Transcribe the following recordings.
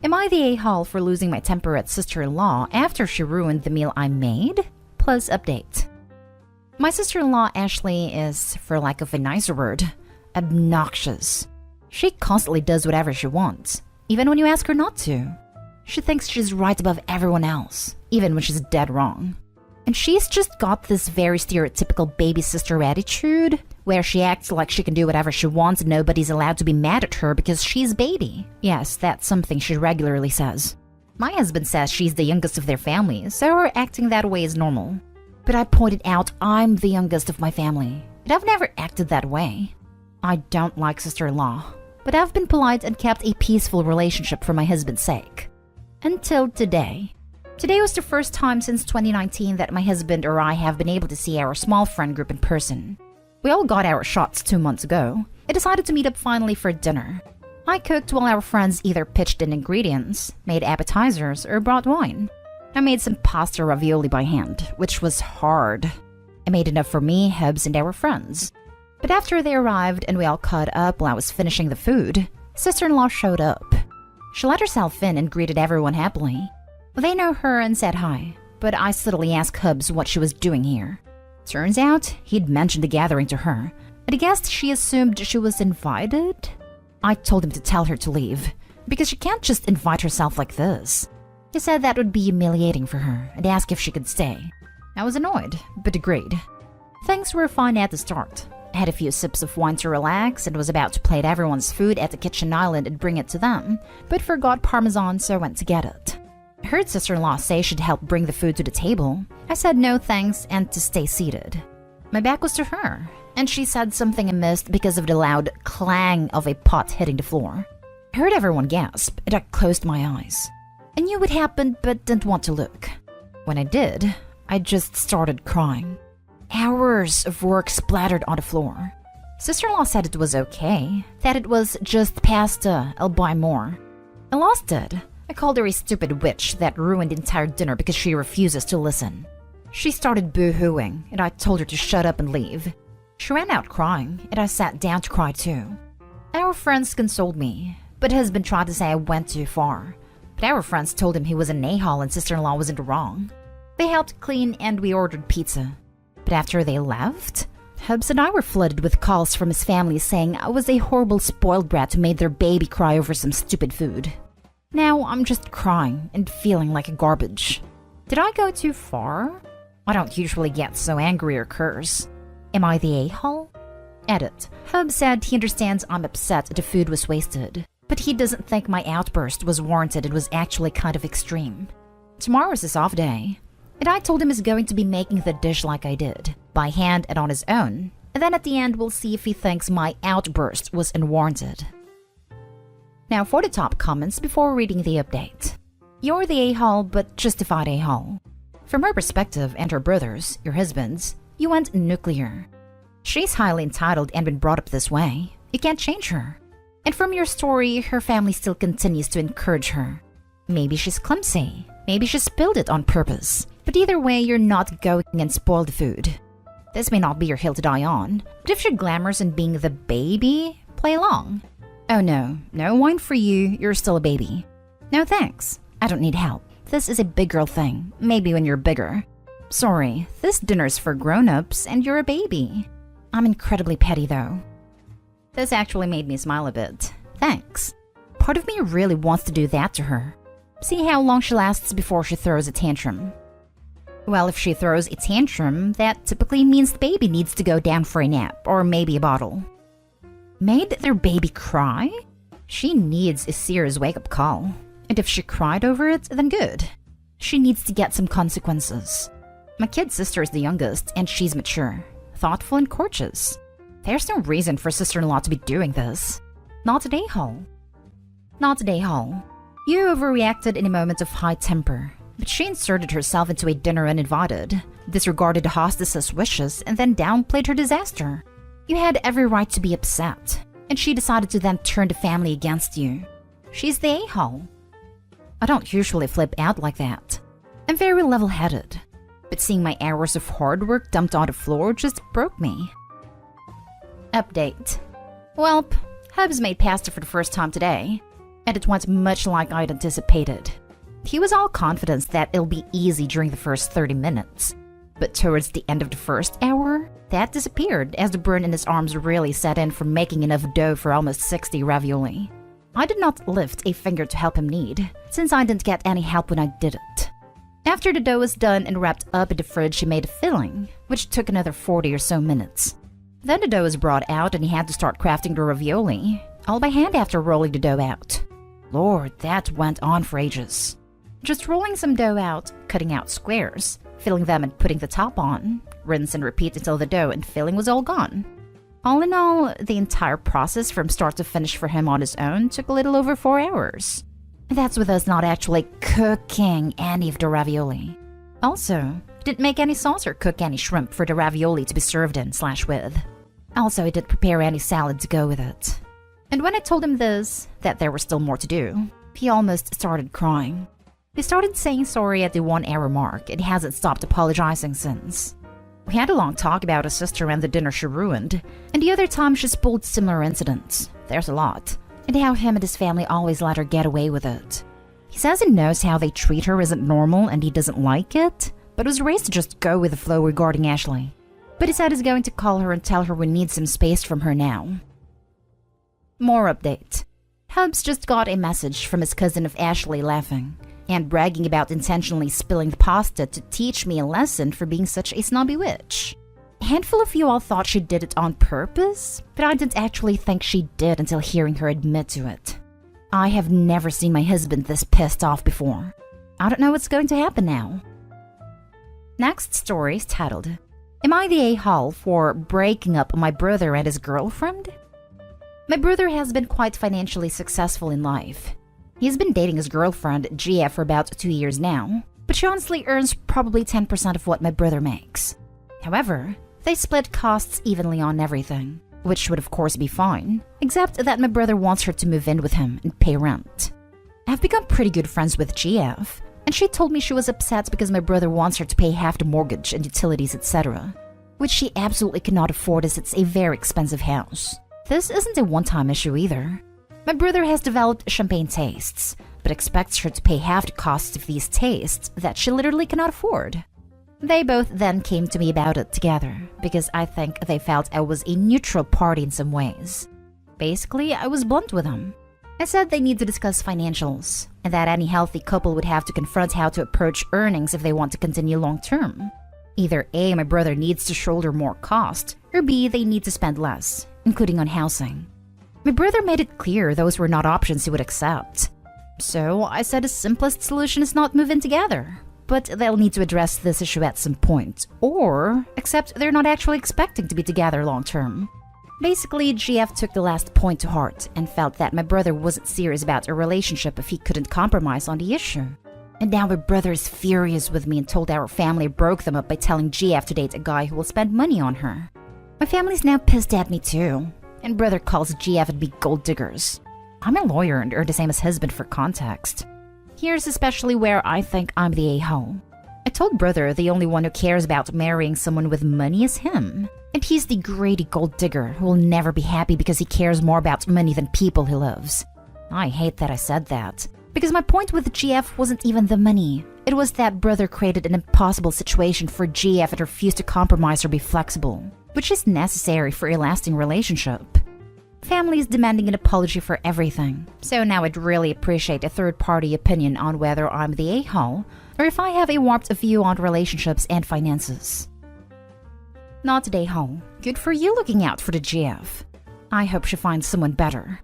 Am I the a-hole for losing my temper at sister-in-law after she ruined the meal I made? Plus update. My sister-in-law Ashley is, for lack of a nicer word, obnoxious. She constantly does whatever she wants, even when you ask her not to. She thinks she's right above everyone else, even when she's dead wrong. And she's just got this very stereotypical baby sister attitude, where she acts like she can do whatever she wants and nobody's allowed to be mad at her because she's baby. Yes, that's something she regularly says. My husband says she's the youngest of their family, so her acting that way is normal. But I pointed out I'm the youngest of my family, and I've never acted that way. I don't like sister-in-law, but I've been polite and kept a peaceful relationship for my husband's sake. Until today. Today was the first time since 2019 that my husband or I have been able to see our small friend group in person. We all got our shots 2 months ago and decided to meet up finally for dinner. I cooked while our friends either pitched in ingredients, made appetizers, or brought wine. I made some pasta ravioli by hand, which was hard. I made enough for me, Hubs, and our friends. But after they arrived and we all caught up while I was finishing the food, sister-in-law showed up. She let herself in and greeted everyone happily. They know her and said hi, but I subtly asked Hubs what she was doing here. Turns out, he'd mentioned the gathering to her, and I guessed she assumed she was invited? I told him to tell her to leave, because she can't just invite herself like this. He said that would be humiliating for her, and asked if she could stay. I was annoyed, but agreed. Things were fine at the start. I had a few sips of wine to relax, and was about to plate everyone's food at the kitchen island and bring it to them, but forgot Parmesan, so I went to get it. I heard sister-in-law say she'd help bring the food to the table. I said no thanks and to stay seated. My back was to her, and she said something I missed because of the loud clang of a pot hitting the floor. I heard everyone gasp, and I closed my eyes. I knew what happened, but didn't want to look. When I did, I just started crying. Hours of work splattered on the floor. Sister-in-law said it was okay, that it was just pasta, I'll buy more. I lost it. I called her a stupid witch that ruined the entire dinner because she refuses to listen. She started boo-hooing, and I told her to shut up and leave. She ran out crying, and I sat down to cry too. Our friends consoled me, but husband tried to say I went too far. But our friends told him he was an a-hole and sister-in-law wasn't wrong. They helped clean and we ordered pizza. But after they left, Hubs and I were flooded with calls from his family saying I was a horrible spoiled brat who made their baby cry over some stupid food. Now I'm just crying and feeling like garbage. Did I go too far? I don't usually get so angry or curse. Am I the a-hole? Edit. Hub said he understands I'm upset the food was wasted, but he doesn't think my outburst was warranted and was actually kind of extreme. Tomorrow's his off day, and I told him he's going to be making the dish like I did, by hand and on his own, and then at the end we'll see if he thinks my outburst was unwarranted. Now for the top comments before reading the update. You're the a-hole, but justified a-hole. From her perspective and her brother's, your husband's, you went nuclear. She's highly entitled and been brought up this way. You can't change her. And from your story, her family still continues to encourage her. Maybe she's clumsy. Maybe she spilled it on purpose. But either way, you're not going and spoil the food. This may not be your hill to die on, but if you're glamorous in being the baby, play along. Oh no, no wine for you, you're still a baby. No thanks, I don't need help. This is a big girl thing, maybe when you're bigger. Sorry, this dinner's for grown-ups and you're a baby. I'm incredibly petty though. This actually made me smile a bit. Thanks. Part of me really wants to do that to her. See how long she lasts before she throws a tantrum. Well, if she throws a tantrum, that typically means the baby needs to go down for a nap, or maybe a bottle. Made their baby cry? She needs a serious wake-up call. And if she cried over it, then good. She needs to get some consequences. My kid's sister is the youngest, and she's mature, thoughtful, and courteous. There's no reason for sister-in-law to be doing this. Not a a-hole. Not a a-hole. You overreacted in a moment of high temper, but she inserted herself into a dinner uninvited, disregarded the hostess's wishes, and then downplayed her disaster. You had every right to be upset, and she decided to then turn the family against you. She's the a-hole. I don't usually flip out like that. I'm very level-headed, but seeing my hours of hard work dumped on the floor just broke me. Update. Welp, Hubs made pasta for the first time today. and it went much like I'd anticipated. He was all confidence that it'll be easy during the first 30 minutes. But towards the end of the first hour, that disappeared as the burn in his arms really set in from making enough dough for almost 60 ravioli. I did not lift a finger to help him knead, since I didn't get any help when I did it. After the dough was done and wrapped up in the fridge, he made a filling, which took another 40 or so minutes. Then the dough was brought out and he had to start crafting the ravioli, all by hand after rolling the dough out. Lord, that went on for ages. Just rolling some dough out, cutting out squares, filling them and putting the top on, rinse and repeat until the dough and filling was all gone. All in all, the entire process from start to finish for him on his own took a little over 4 hours. That's with us not actually cooking any of the ravioli. Also, he didn't make any sauce or cook any shrimp for the ravioli to be served in/with. Also, he didn't prepare any salad to go with it. And when I told him this, that there was still more to do, he almost started crying. He started saying sorry at the 1 hour mark, and he hasn't stopped apologizing since. We had a long talk about his sister and the dinner she ruined, and the other time she spoiled similar incidents. There's a lot. And how him and his family always let her get away with it. He says he knows how they treat her isn't normal and he doesn't like it, but was raised to just go with the flow regarding Ashley. But he said he's going to call her and tell her we need some space from her now. More update. Hubs just got a message from his cousin of Ashley laughing and bragging about intentionally spilling the pasta to teach me a lesson for being such a snobby witch. A handful of you all thought she did it on purpose, but I didn't actually think she did until hearing her admit to it. I have never seen my husband this pissed off before. I don't know what's going to happen now. Next story is titled, Am I the a-hole for breaking up my brother and his girlfriend? My brother has been quite financially successful in life. He's been dating his girlfriend, Gia, for about 2 years now, but she honestly earns probably 10% of what my brother makes. However, they split costs evenly on everything, which would of course be fine, except that my brother wants her to move in with him and pay rent. I've become pretty good friends with GF, and she told me she was upset because my brother wants her to pay half the mortgage and utilities, etc., which she absolutely cannot afford as it's a very expensive house. This isn't a one-time issue either. My brother has developed champagne tastes, but expects her to pay half the costs of these tastes that she literally cannot afford. They both then came to me about it together, because I think they felt I was a neutral party in some ways. Basically, I was blunt with them. I said they need to discuss financials, and that any healthy couple would have to confront how to approach earnings if they want to continue long-term. Either A, my brother needs to shoulder more cost, or B, they need to spend less, including on housing. My brother made it clear those were not options he would accept. So I said the simplest solution is not move in together, but they'll need to address this issue at some point, or accept they're not actually expecting to be together long-term. Basically, GF took the last point to heart and felt that my brother wasn't serious about a relationship if he couldn't compromise on the issue. And now my brother is furious with me and told our family broke them up by telling GF to date a guy who will spend money on her. My family's now pissed at me too, and brother calls GF and me gold diggers. I'm a lawyer and earn the same as husband for context. Here's especially where I think I'm the a-hole. I told brother the only one who cares about marrying someone with money is him. And he's the greedy gold digger who will never be happy because he cares more about money than people he loves. I hate that I said that, because my point with GF wasn't even the money. It was that brother created an impossible situation for GF and refused to compromise or be flexible, which is necessary for a lasting relationship. Family is demanding an apology for everything, so now I'd really appreciate a third-party opinion on whether I'm the a-hole or if I have a warped view on relationships and finances. Not the a-hole. Good for you looking out for the GF. I hope she finds someone better.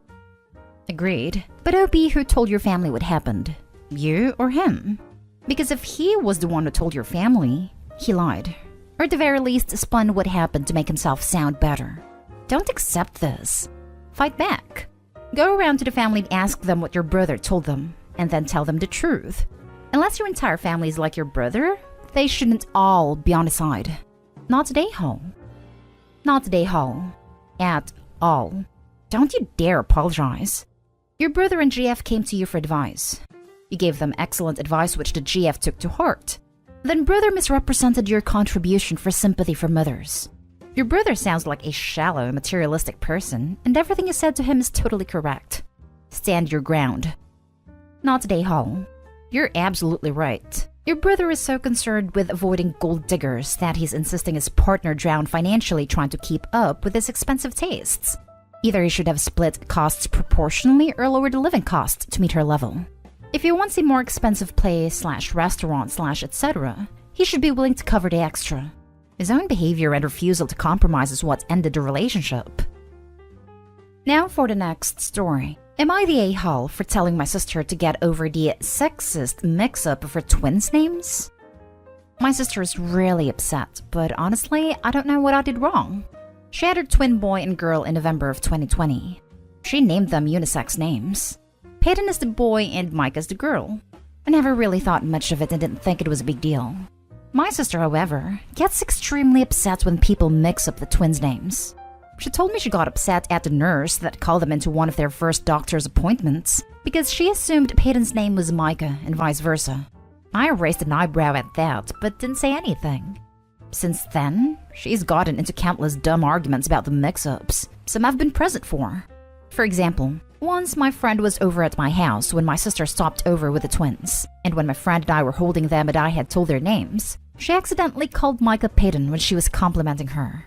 Agreed, but OP, who told your family what happened? You or him? Because if he was the one who told your family, he lied. Or at the very least spun what happened to make himself sound better. Don't accept this. Fight back. Go around to the family and ask them what your brother told them, and then tell them the truth. Unless your entire family is like your brother, they shouldn't all be on his side. Not the a-hole. Not the a-hole. At all. Don't you dare apologize. Your brother and GF came to you for advice. You gave them excellent advice which the GF took to heart. Then brother misrepresented your contribution for sympathy from others. Your brother sounds like a shallow, materialistic person, and everything you said to him is totally correct. Stand your ground. Not today, Hall. You're absolutely right. Your brother is so concerned with avoiding gold diggers that he's insisting his partner drown financially trying to keep up with his expensive tastes. Either he should have split costs proportionally or lowered the living cost to meet her level. If he wants a more expensive place/restaurant/etc., he should be willing to cover the extra. His own behavior and refusal to compromise is what ended the relationship. Now for the next story. Am I the a-hole for telling my sister to get over the sexist mix-up of her twins' names? My sister is really upset, but honestly, I don't know what I did wrong. She had her twin boy and girl in November of 2020. She named them unisex names. Peyton is the boy and Mike is the girl. I never really thought much of it and didn't think it was a big deal. My sister, however, gets extremely upset when people mix up the twins' names. She told me she got upset at the nurse that called them into one of their first doctor's appointments because she assumed Peyton's name was Micah and vice versa. I raised an eyebrow at that, but didn't say anything. Since then, she's gotten into countless dumb arguments about the mix-ups, some I've been present for. For example, once my friend was over at my house when my sister stopped over with the twins, and when my friend and I were holding them and I had told their names, she accidentally called Micah Peyton when she was complimenting her.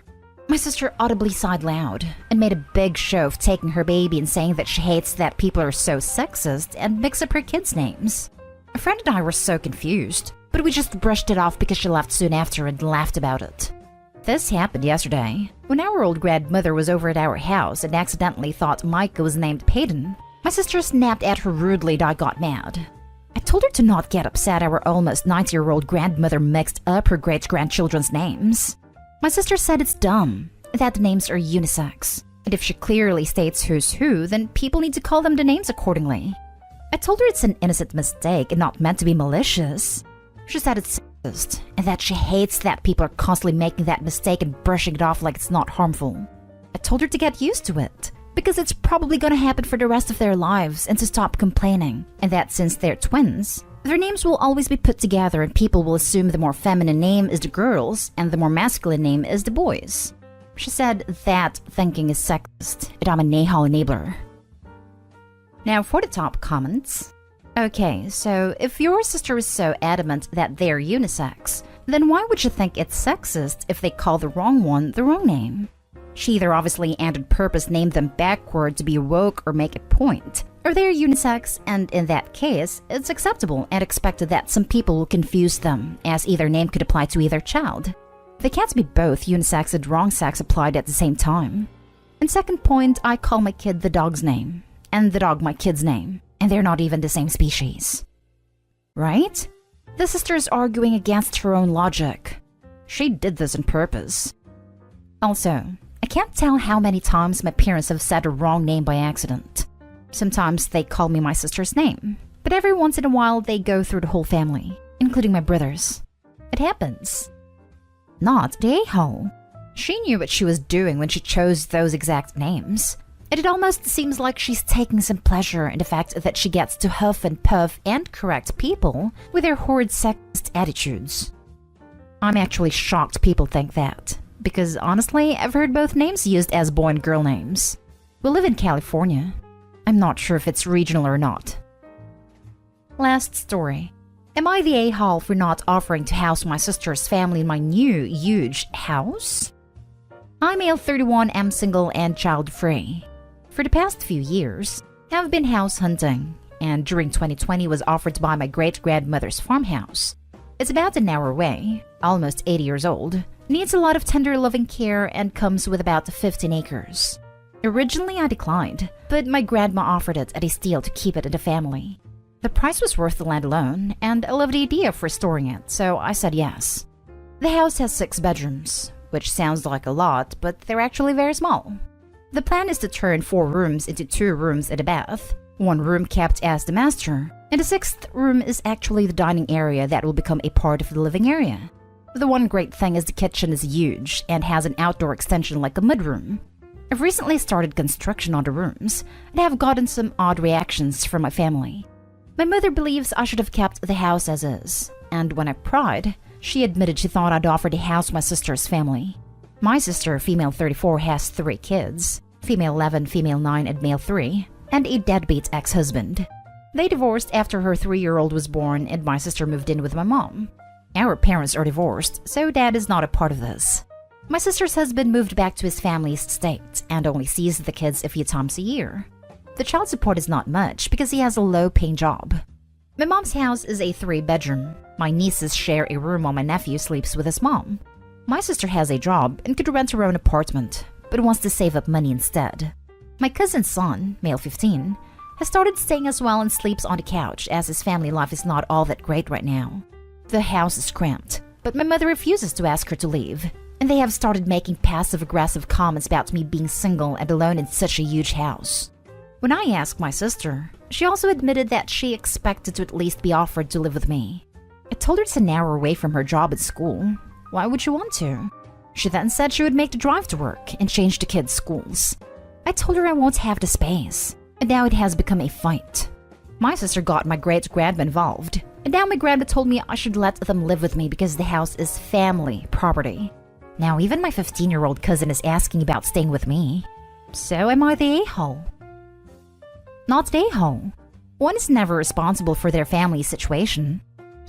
My sister audibly sighed loud and made a big show of taking her baby and saying that she hates that people are so sexist and mix up her kids' names. A friend and I were so confused, but we just brushed it off because she left soon after and laughed about it. This happened yesterday, when our old grandmother was over at our house and accidentally thought Micah was named Peyton. My sister snapped at her rudely and I got mad. I told her to not get upset our almost 90-year-old grandmother mixed up her great-grandchildren's names. My sister said it's dumb, that the names are unisex, and if she clearly states who's who, then people need to call them the names accordingly. I told her it's an innocent mistake and not meant to be malicious. She said it's sexist, and that she hates that people are constantly making that mistake and brushing it off like it's not harmful. I told her to get used to it, because it's probably gonna happen for the rest of their lives and to stop complaining, and that since they're twins, their names will always be put together and people will assume the more feminine name is the girl's and the more masculine name is the boy's. She said that thinking is sexist and I'm a Nahal enabler. Now for the top comments. Okay, so if your sister is so adamant that they're unisex, then why would you think it's sexist if they call the wrong one the wrong name? She either obviously and on purpose named them backward to be woke or make a point, or they're unisex, and in that case, it's acceptable and expected that some people will confuse them, as either name could apply to either child. They can't be both unisex and wrong sex applied at the same time. And second point, I call my kid the dog's name, and the dog my kid's name, and they're not even the same species. Right? The sister is arguing against her own logic. She did this on purpose. Also, I can't tell how many times my parents have said a wrong name by accident. Sometimes they call me my sister's name, but every once in a while they go through the whole family, including my brothers. It happens. Not the a-hole. She knew what she was doing when she chose those exact names, and it almost seems like she's taking some pleasure in the fact that she gets to huff and puff and correct people with their horrid sexist attitudes. I'm actually shocked people think that, because honestly, I've heard both names used as boy and girl names. We live in California. I'm not sure if it's regional or not. Last story. Am I the a-hole for not offering to house my sister's family in my new, huge house? I'm male 31, am single and child-free. For the past few years, I've been house hunting, and during 2020 was offered to buy my great-grandmother's farmhouse. It's about an hour away, almost 80 years old, needs a lot of tender loving care and comes with about 15 acres. Originally I declined, but my grandma offered it at a steal to keep it in the family. The price was worth the land alone, and I loved the idea of restoring it, so I said yes. The house has 6 bedrooms, which sounds like a lot, but they're actually very small. The plan is to turn 4 rooms into 2 rooms and a bath, 1 room kept as the master, and the 6th room is actually the dining area that will become a part of the living area. The one great thing is the kitchen is huge and has an outdoor extension like a mudroom. I've recently started construction on the rooms and have gotten some odd reactions from my family. My mother believes I should have kept the house as is, and when I pried, she admitted she thought I'd offer the house my sister's family. My sister, female 34, has 3 kids, female 11, female 9, and male 3, and a deadbeat ex-husband. They divorced after her 3-year-old was born and my sister moved in with my mom. Our parents are divorced, so Dad is not a part of this. My sister's husband moved back to his family's state and only sees the kids a few times a year. The child support is not much because he has a low-paying job. My mom's house is a 3-bedroom. My nieces share a room while my nephew sleeps with his mom. My sister has a job and could rent her own apartment, but wants to save up money instead. My cousin's son, male 15, has started staying as well and sleeps on the couch as his family life is not all that great right now. The house is cramped, but my mother refuses to ask her to leave, and they have started making passive-aggressive comments about me being single and alone in such a huge house. When I asked my sister, she also admitted that she expected to at least be offered to live with me. I told her it's an hour away from her job at school. Why would you want to? She then said she would make the drive to work and change the kids' schools. I told her I won't have the space, and now it has become a fight. My sister got my great-grandma involved, and now my grandma told me I should let them live with me because the house is family property. Now even my 15-year-old cousin is asking about staying with me. So am I the a-hole? Not the a-hole. One is never responsible for their family's situation.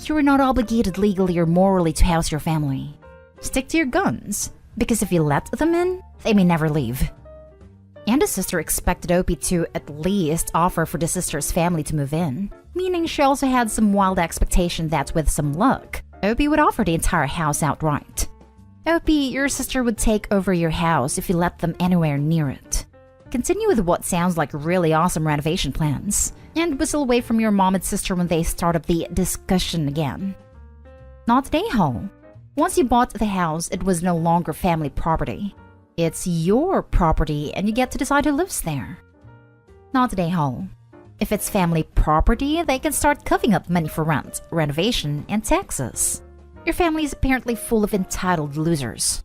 You are not obligated legally or morally to house your family. Stick to your guns, because if you let them in, they may never leave. And the sister expected Opie to at least offer for the sister's family to move in, meaning she also had some wild expectation that with some luck, Opie would offer the entire house outright. Opie, your sister would take over your house if you let them anywhere near it. Continue with what sounds like really awesome renovation plans, and whistle away from your mom and sister when they start up the discussion again. Not the a-hole. Once you bought the house, it was no longer family property. It's your property and you get to decide who lives there. Not the a-hole. If it's family property, they can start covering up money for rent, renovation, and taxes. Your family is apparently full of entitled losers.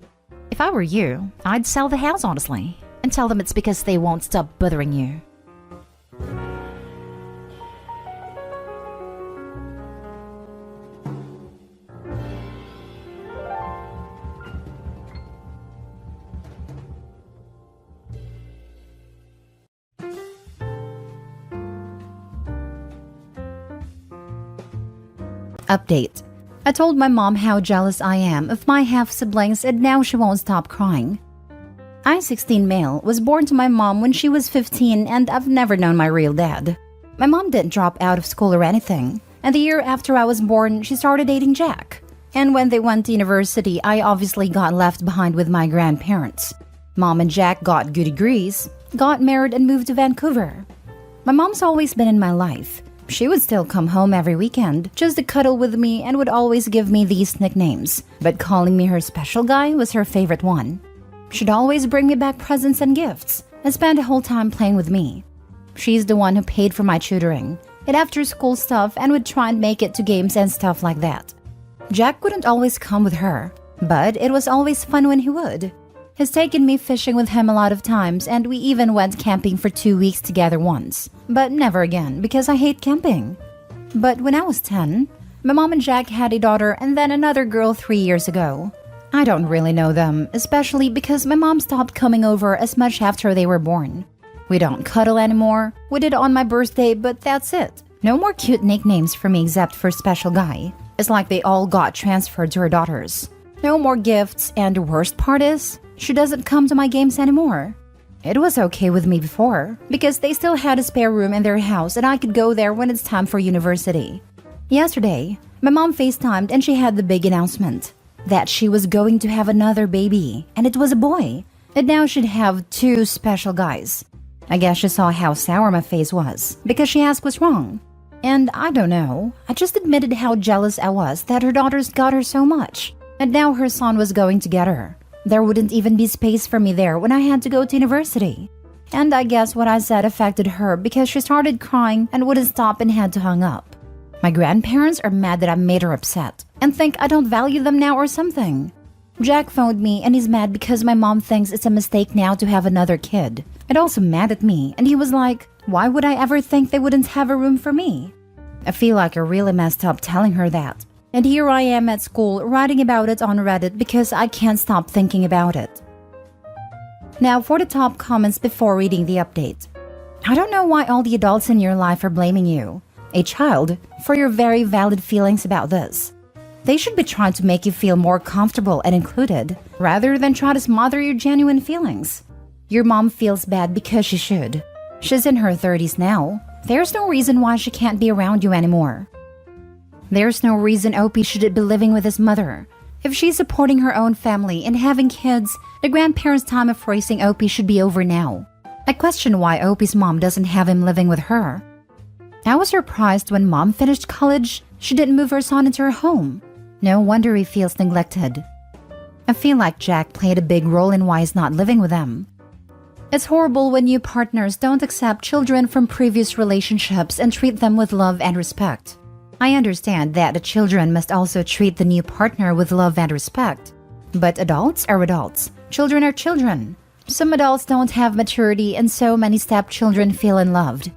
If I were you, I'd sell the house honestly, and tell them it's because they won't stop bothering you. Update. I told my mom how jealous I am of my half-siblings and now she won't stop crying. I, 16 male, was born to my mom when she was 15 and I've never known my real dad. My mom didn't drop out of school or anything, and the year after I was born, she started dating Jack. And when they went to university, I obviously got left behind with my grandparents. Mom and Jack got good degrees, got married and moved to Vancouver. My mom's always been in my life. She would still come home every weekend just to cuddle with me and would always give me these nicknames, but calling me her special guy was her favorite one. She'd always bring me back presents and gifts and spend the whole time playing with me. She's the one who paid for my tutoring and after-school stuff and would try and make it to games and stuff like that. Jack wouldn't always come with her, but it was always fun when he would. He's taken me fishing with him a lot of times and we even went camping for 2 weeks together once, but never again because I hate camping. But when I was 10, my mom and Jack had a daughter and then another girl 3 years ago. I don't really know them, especially because my mom stopped coming over as much after they were born. We don't cuddle anymore. We did on my birthday, but that's it. No more cute nicknames for me except for special guy. It's like they all got transferred to her daughters. No more gifts, and the worst part is, she doesn't come to my games anymore. It was okay with me before, because they still had a spare room in their house and I could go there when it's time for university. Yesterday, my mom FaceTimed and she had the big announcement that she was going to have another baby, and it was a boy. And now she'd have 2 special guys. I guess she saw how sour my face was, because she asked what's wrong. And I don't know, I just admitted how jealous I was that her daughters got her so much, and now her son was going to get her. There wouldn't even be space for me there when I had to go to university. And I guess what I said affected her because she started crying and wouldn't stop and had to hang up. My grandparents are mad that I made her upset and think I don't value them now or something. Jack phoned me and he's mad because my mom thinks it's a mistake now to have another kid. And also mad at me, and he was like, why would I ever think they wouldn't have a room for me? I feel like I really messed up telling her that. And here I am at school writing about it on Reddit because I can't stop thinking about it. Now for the top comments before reading the update. I don't know why all the adults in your life are blaming you, a child, for your very valid feelings about this. They should be trying to make you feel more comfortable and included, rather than try to smother your genuine feelings. Your mom feels bad because she should. She's in her 30s now. There's no reason why she can't be around you anymore. There's no reason Opie shouldn't be living with his mother. If she's supporting her own family and having kids, the grandparents' time of raising Opie should be over now. I question why Opie's mom doesn't have him living with her. I was surprised when Mom finished college, she didn't move her son into her home. No wonder he feels neglected. I feel like Jack played a big role in why he's not living with them. It's horrible when new partners don't accept children from previous relationships and treat them with love and respect. I understand that the children must also treat the new partner with love and respect. But adults are adults. Children are children. Some adults don't have maturity and so many stepchildren feel unloved.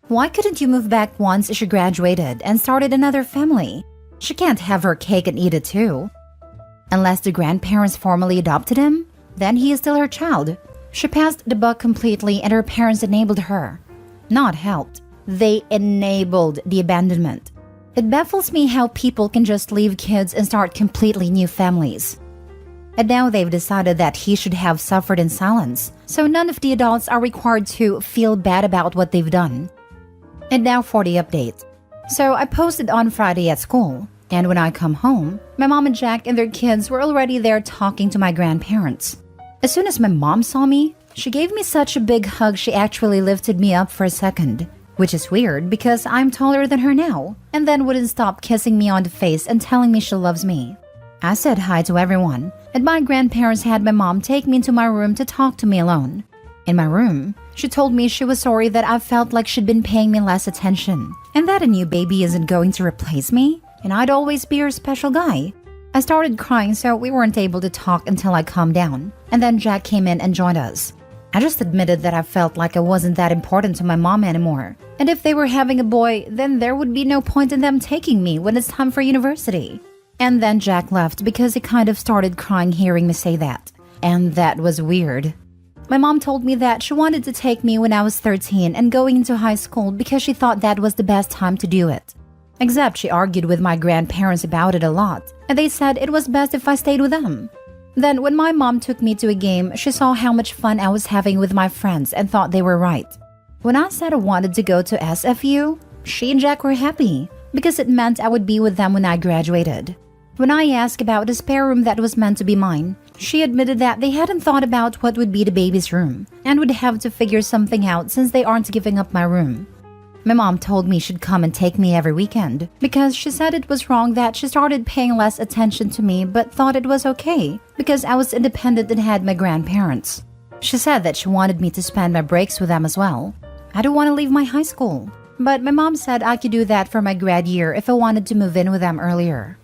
Why couldn't you move back once she graduated and started another family? She can't have her cake and eat it too. Unless the grandparents formally adopted him, then he is still her child. She passed the buck completely and her parents enabled her. Not helped. They enabled the abandonment. It baffles me how people can just leave kids and start completely new families. And now they've decided that he should have suffered in silence, so none of the adults are required to feel bad about what they've done. And now for the update. So I posted on Friday at school, and when I come home, my mom and Jack and their kids were already there talking to my grandparents. As soon as my mom saw me, she gave me such a big hug she actually lifted me up for a second, which is weird because I'm taller than her now, and then wouldn't stop kissing me on the face and telling me she loves me. I said hi to everyone, and my grandparents had my mom take me into my room to talk to me alone. In my room, she told me she was sorry that I felt like she'd been paying me less attention, and that a new baby isn't going to replace me, and I'd always be her special guy. I started crying, so we weren't able to talk until I calmed down, and then Jack came in and joined us. I just admitted that I felt like I wasn't that important to my mom anymore, and if they were having a boy, then there would be no point in them taking me when it's time for university. And then Jack left because he kind of started crying hearing me say that, and that was weird. My mom told me that she wanted to take me when I was 13 and going into high school because she thought that was the best time to do it. Except she argued with my grandparents about it a lot, and they said it was best if I stayed with them. Then when my mom took me to a game, she saw how much fun I was having with my friends and thought they were right. When I said I wanted to go to SFU, she and Jack were happy because it meant I would be with them when I graduated. When I asked about the spare room that was meant to be mine, she admitted that they hadn't thought about what would be the baby's room and would have to figure something out since they aren't giving up my room. My mom told me she'd come and take me every weekend because she said it was wrong that she started paying less attention to me but thought it was okay because I was independent and had my grandparents. She said that she wanted me to spend my breaks with them as well. I don't want to leave my high school, but my mom said I could do that for my grad year if I wanted to move in with them earlier.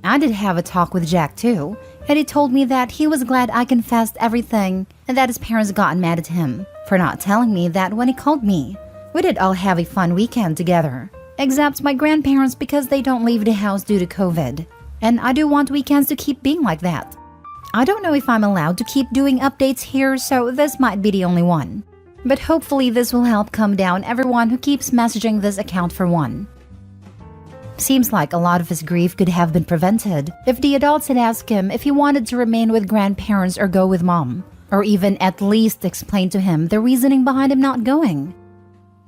I did have a talk with Jack too, and he told me that he was glad I confessed everything and that his parents got mad at him for not telling me that when he called me. We did all have a fun weekend together, except my grandparents because they don't leave the house due to COVID, and I do want weekends to keep being like that. I don't know if I'm allowed to keep doing updates here, so this might be the only one. But hopefully this will help calm down everyone who keeps messaging this account for one. Seems like a lot of his grief could have been prevented if the adults had asked him if he wanted to remain with grandparents or go with mom, or even at least explain to him the reasoning behind him not going.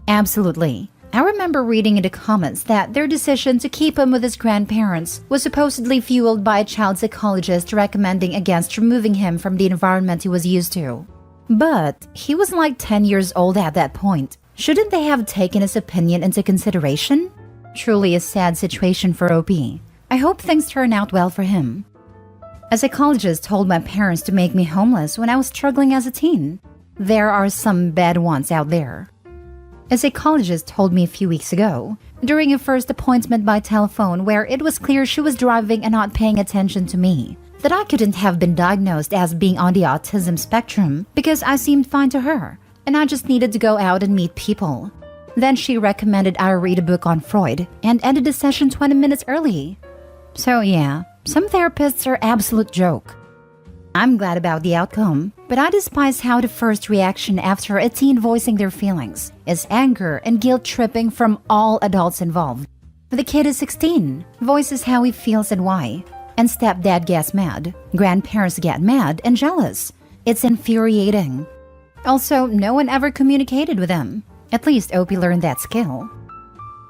Absolutely. I remember reading in the comments that their decision to keep him with his grandparents was supposedly fueled by a child psychologist recommending against removing him from the environment he was used to. But he was like 10 years old at that point. Shouldn't they have taken his opinion into consideration? Truly a sad situation for OP. I hope things turn out well for him. A psychologist told my parents to make me homeless when I was struggling as a teen. There are some bad ones out there. A psychologist told me a few weeks ago, during a first appointment by telephone where it was clear she was driving and not paying attention to me, that I couldn't have been diagnosed as being on the autism spectrum because I seemed fine to her, and I just needed to go out and meet people. Then she recommended I read a book on Freud and ended the session 20 minutes early. So yeah, some therapists are absolute joke. I'm glad about the outcome, but I despise how the first reaction after a teen voicing their feelings is anger and guilt-tripping from all adults involved. The kid is 16, voices how he feels and why, and stepdad gets mad, grandparents get mad and jealous. It's infuriating. Also, no one ever communicated with them. At least Opie learned that skill.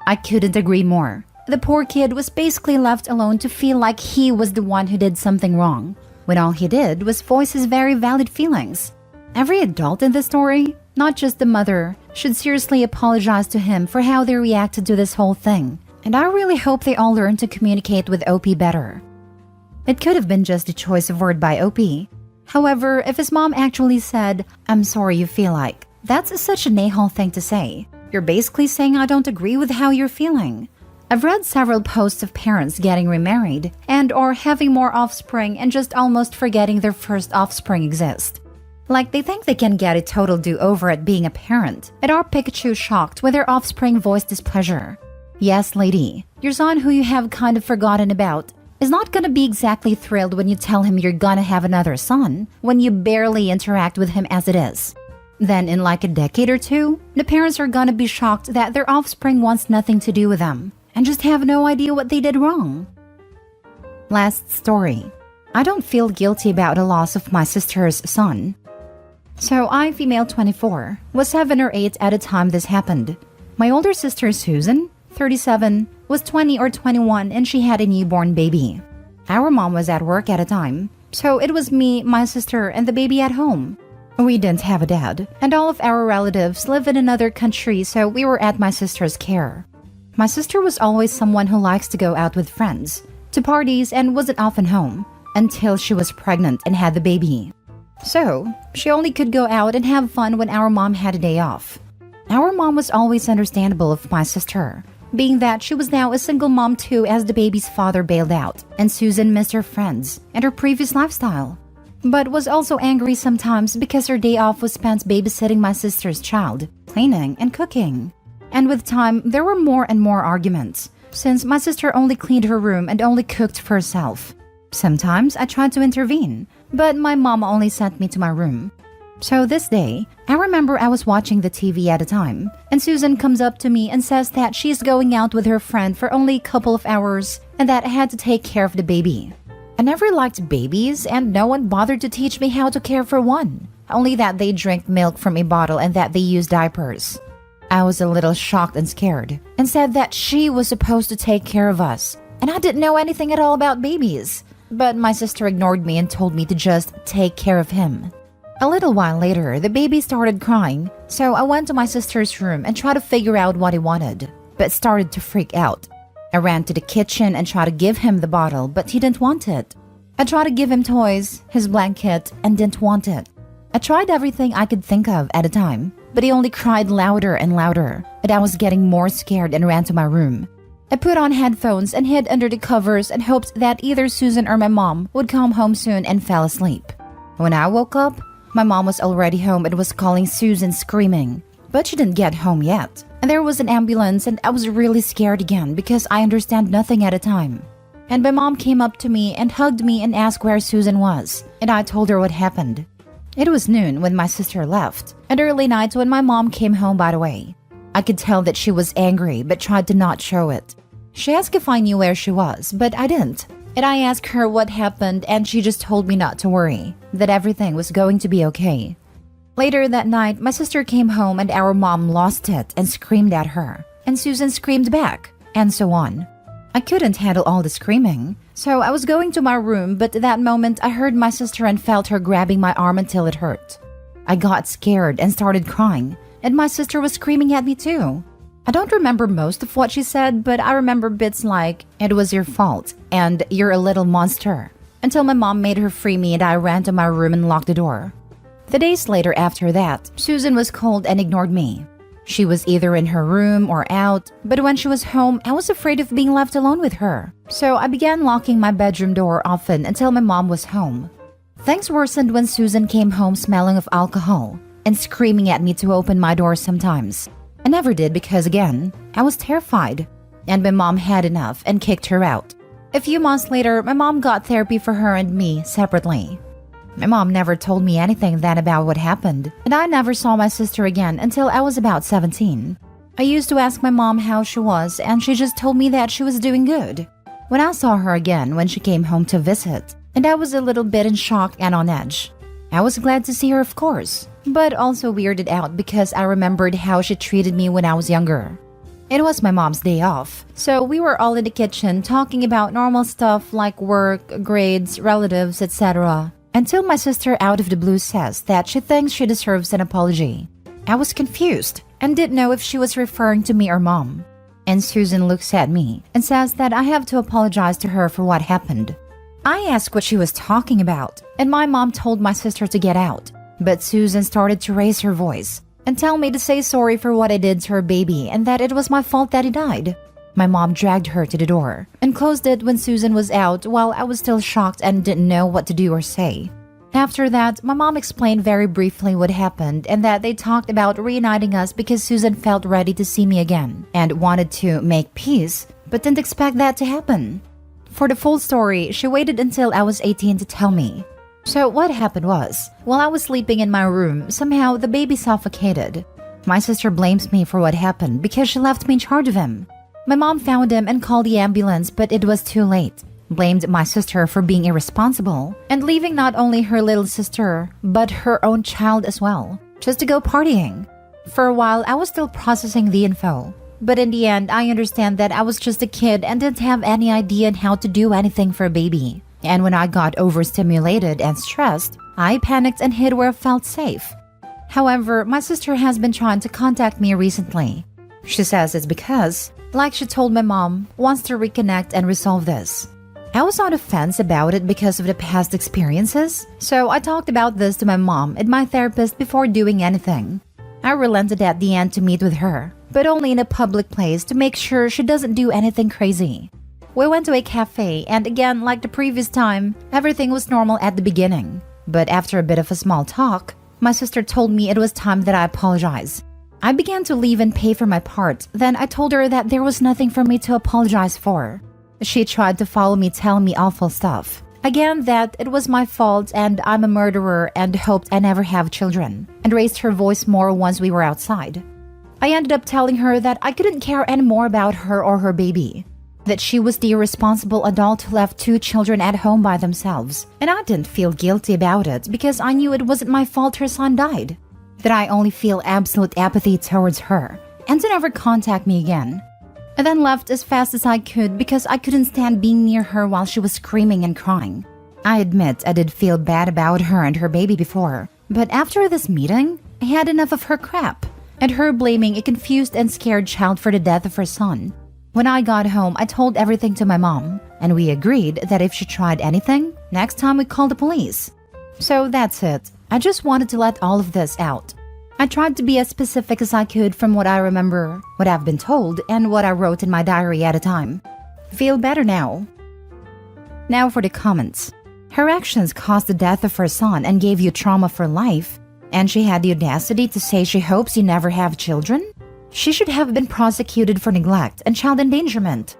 I couldn't agree more. The poor kid was basically left alone to feel like he was the one who did something wrong, when all he did was voice his very valid feelings. Every adult in the story, not just the mother, should seriously apologize to him for how they reacted to this whole thing. And I really hope they all learn to communicate with Opie better. It could have been just a choice of word by Opie. However, if his mom actually said, "I'm sorry you feel like," that's such an a-hole thing to say. You're basically saying I don't agree with how you're feeling. I've read several posts of parents getting remarried and or having more offspring and just almost forgetting their first offspring exists. Like they think they can get a total do-over at being a parent, and are Pikachu shocked when their offspring voiced displeasure. Yes, lady, your son who you have kind of forgotten about is not gonna be exactly thrilled when you tell him you're gonna have another son when you barely interact with him as it is. Then in like a decade or two, the parents are gonna be shocked that their offspring wants nothing to do with them and just have no idea what they did wrong. Last story. I don't feel guilty about the loss of my sister's son. So I, female 24, was 7 or 8 at the time this happened. My older sister Susan, 37, was 20 or 21 and she had a newborn baby. Our mom was at work at a time, so it was me, my sister, and the baby at home. We didn't have a dad, and all of our relatives live in another country, so we were at my sister's care. My sister was always someone who likes to go out with friends, to parties, and wasn't often home, until she was pregnant and had the baby. So, she only could go out and have fun when our mom had a day off. Our mom was always understandable of my sister, being that she was now a single mom too as the baby's father bailed out, and Susan missed her friends and her previous lifestyle, but was also angry sometimes because her day off was spent babysitting my sister's child, cleaning and cooking. And with time, there were more and more arguments, since my sister only cleaned her room and only cooked for herself. Sometimes I tried to intervene, but my mom only sent me to my room. So this day, I remember I was watching the TV at a time, and Susan comes up to me and says that she's going out with her friend for only a couple of hours and that I had to take care of the baby. I never liked babies and no one bothered to teach me how to care for one, only that they drink milk from a bottle and that they use diapers. I was a little shocked and scared and said that she was supposed to take care of us, and I didn't know anything at all about babies. But my sister ignored me and told me to just take care of him. A little while later, the baby started crying, so I went to my sister's room and tried to figure out what he wanted, but started to freak out. I ran to the kitchen and tried to give him the bottle, but he didn't want it. I tried to give him toys, his blanket, and didn't want it. I tried everything I could think of at a time, but he only cried louder and louder, and I was getting more scared and ran to my room. I put on headphones and hid under the covers and hoped that either Susan or my mom would come home soon and fell asleep. When I woke up, my mom was already home and was calling Susan screaming, but she didn't get home yet. And there was an ambulance and I was really scared again because I understand nothing at a time. And my mom came up to me and hugged me and asked where Susan was, and I told her what happened. It was noon when my sister left, and early night when my mom came home, by the way. I could tell that she was angry but tried to not show it. She asked if I knew where she was, but I didn't. And I asked her what happened and she just told me not to worry, that everything was going to be okay. Later that night, my sister came home and our mom lost it and screamed at her. And Susan screamed back, and so on. I couldn't handle all the screaming, so I was going to my room, but at that moment I heard my sister and felt her grabbing my arm until it hurt. I got scared and started crying, and my sister was screaming at me too. I don't remember most of what she said, but I remember bits like, "It was your fault," and "You're a little monster," until my mom made her free me and I ran to my room and locked the door. The days later after that, Susan was cold and ignored me. She was either in her room or out, but when she was home, I was afraid of being left alone with her. So I began locking my bedroom door often until my mom was home. Things worsened when Susan came home smelling of alcohol and screaming at me to open my door sometimes. I never did because, again, I was terrified, and my mom had enough and kicked her out. A few months later, my mom got therapy for her and me separately. My mom never told me anything then about what happened, and I never saw my sister again until I was about 17. I used to ask my mom how she was, and she just told me that she was doing good. When I saw her again when she came home to visit, and I was a little bit in shock and on edge. I was glad to see her, of course, but also weirded out because I remembered how she treated me when I was younger. It was my mom's day off, so we were all in the kitchen talking about normal stuff like work, grades, relatives, etc. Until my sister out of the blue says that she thinks she deserves an apology. I was confused and didn't know if she was referring to me or mom. And Susan looks at me and says that I have to apologize to her for what happened. I asked what she was talking about, and my mom told my sister to get out. But Susan started to raise her voice and tell me to say sorry for what I did to her baby and that it was my fault that he died. My mom dragged her to the door and closed it when Susan was out while I was still shocked and didn't know what to do or say. After that, my mom explained very briefly what happened and that they talked about reuniting us because Susan felt ready to see me again and wanted to make peace, but didn't expect that to happen. For the full story, she waited until I was 18 to tell me. So what happened was, while I was sleeping in my room, somehow the baby suffocated. My sister blames me for what happened because she left me in charge of him. My mom found him and called the ambulance, but it was too late. Blamed my sister for being irresponsible and leaving not only her little sister, but her own child as well, just to go partying. For a while, I was still processing the info. But in the end, I understand that I was just a kid and didn't have any idea on how to do anything for a baby. And when I got overstimulated and stressed, I panicked and hid where I felt safe. However, my sister has been trying to contact me recently. She says it's because, like she told my mom, wants to reconnect and resolve this. I was on the fence about it because of the past experiences, so I talked about this to my mom and my therapist before doing anything. I relented at the end to meet with her, but only in a public place to make sure she doesn't do anything crazy. We went to a cafe, and again, like the previous time, everything was normal at the beginning. But after a bit of a small talk, my sister told me it was time that I apologize. I began to leave and pay for my part, then I told her that there was nothing for me to apologize for. She tried to follow me telling me awful stuff. Again, that it was my fault and I'm a murderer and hoped I never have children, and raised her voice more once we were outside. I ended up telling her that I couldn't care anymore about her or her baby. That she was the irresponsible adult who left 2 children at home by themselves, and I didn't feel guilty about it because I knew it wasn't my fault her son died. That I only feel absolute apathy towards her, and to never contact me again. I then left as fast as I could because I couldn't stand being near her while she was screaming and crying. I admit I did feel bad about her and her baby before, but after this meeting, I had enough of her crap, and her blaming a confused and scared child for the death of her son. When I got home, I told everything to my mom, and we agreed that if she tried anything, next time we call the police. So that's it. I just wanted to let all of this out. I tried to be as specific as I could from what I remember, what I've been told, and what I wrote in my diary at a time. Feel better now. Now for the comments. Her actions caused the death of her son and gave you trauma for life, and she had the audacity to say she hopes you never have children? She should have been prosecuted for neglect and child endangerment.